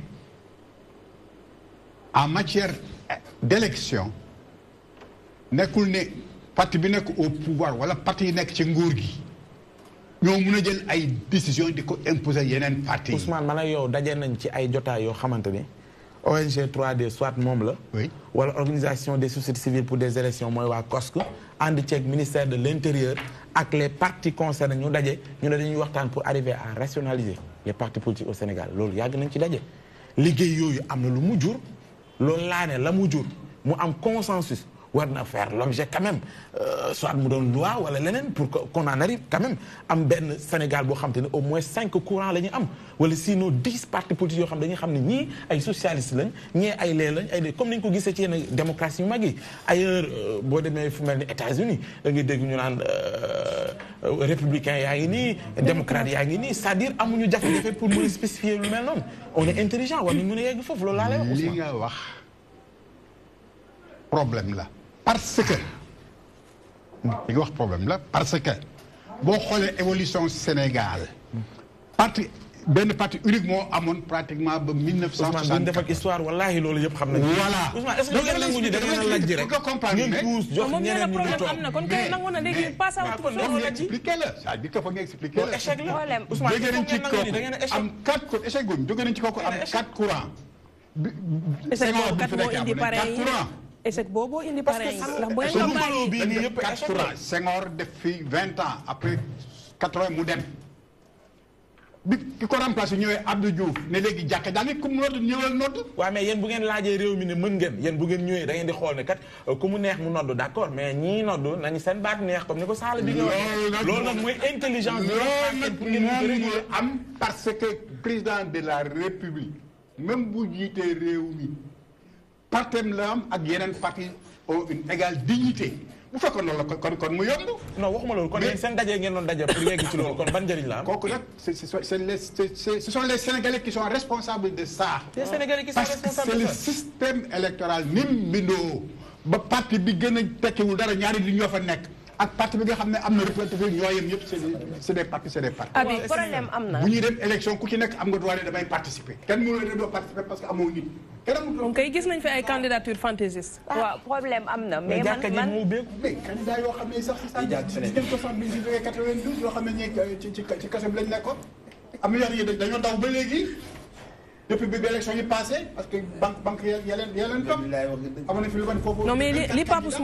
en matière d'élection nekkul ne parti bi nekk au pouvoir wala parti yi nekk ci nguur gi ñoo mun a jël ay décisions di ko imposer yeneen parti yi. Ousmane man ak yow daje nañ ci ay jotaay yoo xamante ni ONG 3D soit moom la. wala organisation des sociétés civiles pour des élections mooy waa COSC ànd ceeg ministère de l'intérieur ak les partis concernés ñu daje ñu ne dañuy waxtaan pour arriver à rationaliser les partis politiques au Sénégal loolu yàgg nañ ci daje. liggéey yooyu am na lu mu jur loolu laa ne la mu jur mu am consensus war na faire l'objet quand même soit mu doon loi wala leneen pour qu'on en arrive quand même am benn Sénégal boo xam te ne au moins 5 courants la ñu am wala sinon 10 partis politiques yoo xam dañuy xam ne ñii ay socialistes lañ ñii ay lee lañ ay comme ni ñu ko gisee ci yenn démocratie yu mag yi ailleurs boo demee fu mel ni États-Unis da ngay dégg ñu naan républicain yaa ngi nii démocrate yaa ngi nii c'est-à-dire amuñu jafe-jafe pour mën a spécifier lu mel noonu on est intelligent war nañ mën a yegg foofu loolu laa lay wax. li nga wax problème la parce que li nga wax problème la parce que boo xoolee évolution Sénégal parti benn parti unique moo amoon pratiquement ba 1960. Ousmane bu ñu def ak histoire wallaahi loolu yëpp xam nañu. voilà Ousmane est-ce que ngeen nangu ñu da ngeen a laaj ji rek ngeen puus jox ñeneen ñu ñu toog am na kon kay nangu na léegi passe à autre chose. expliqué la c'est-à-dire que foog nga expliqué la. échec la Ousmane jóge nañ ci kooku am 4 courants échec guñ jóge nañ ci kooku am 4 courants. échec boobu kat moo indi parrain yi échec boobu indi parrain yi ndax booy campagne bii nii yëpp 4 courants Senghor def fi 20 ans après 80 mu dem. bi ki ko remplacé ñëwee Abdou Diouf ne léegi jàkka daa ngi ku mu nodd ñëwal nodd. waaw mais yéen bu ngeen laajee réew mi ne mën ngeen yéen bu ngeen ñëwee da ngeen di xool ne kat ku mu neex mu nodd d'accord mais ñii nodd nañu seen baat neex comme ni ko Sall bi nga wax. loolu nag mooy intelligence. loolu nag moom am parce que président de la République même bu jiitee réew mi partem la am ak yeneen parti ont une égale dignité. bu fekkoon loolu la kon mu yomb. non waxuma loolu kon yéen seen daje ngeen doon daje pour yegg ci loolu kon ban njëriñ la am. kooku nag ce sont les Sénégalais qui sont responsables de ça. les Sénégalais qui sont responsables de ça parce que c'est le système électoral ni mu bindoo ba parti bi gën a tekkiwul dara ñaari li ñoo fa nekk ak parti bi nga xam ne am na représentation ñoo yem yëpp c'est des partis c'est des partis. abi problème am na. bu ñuy dem élection ku ci nekk am nga droit ne damay participer. kenn mënu la doo participer parce que amoo nit. donc kay gis nañ fi ay candidature fantaisiste. waaw problème am na mais man mais candidat yoo xam ne sax diggante 70 bi jógee 92 yoo xam ne ñi ci kaso bi lañ nekkoon am na yoo xam ne dañoo daw ba léegi depuis bi élection yi passé parce que banque ya leen topp amoon na fi lu ban foofu. non mais li Pape Ousmane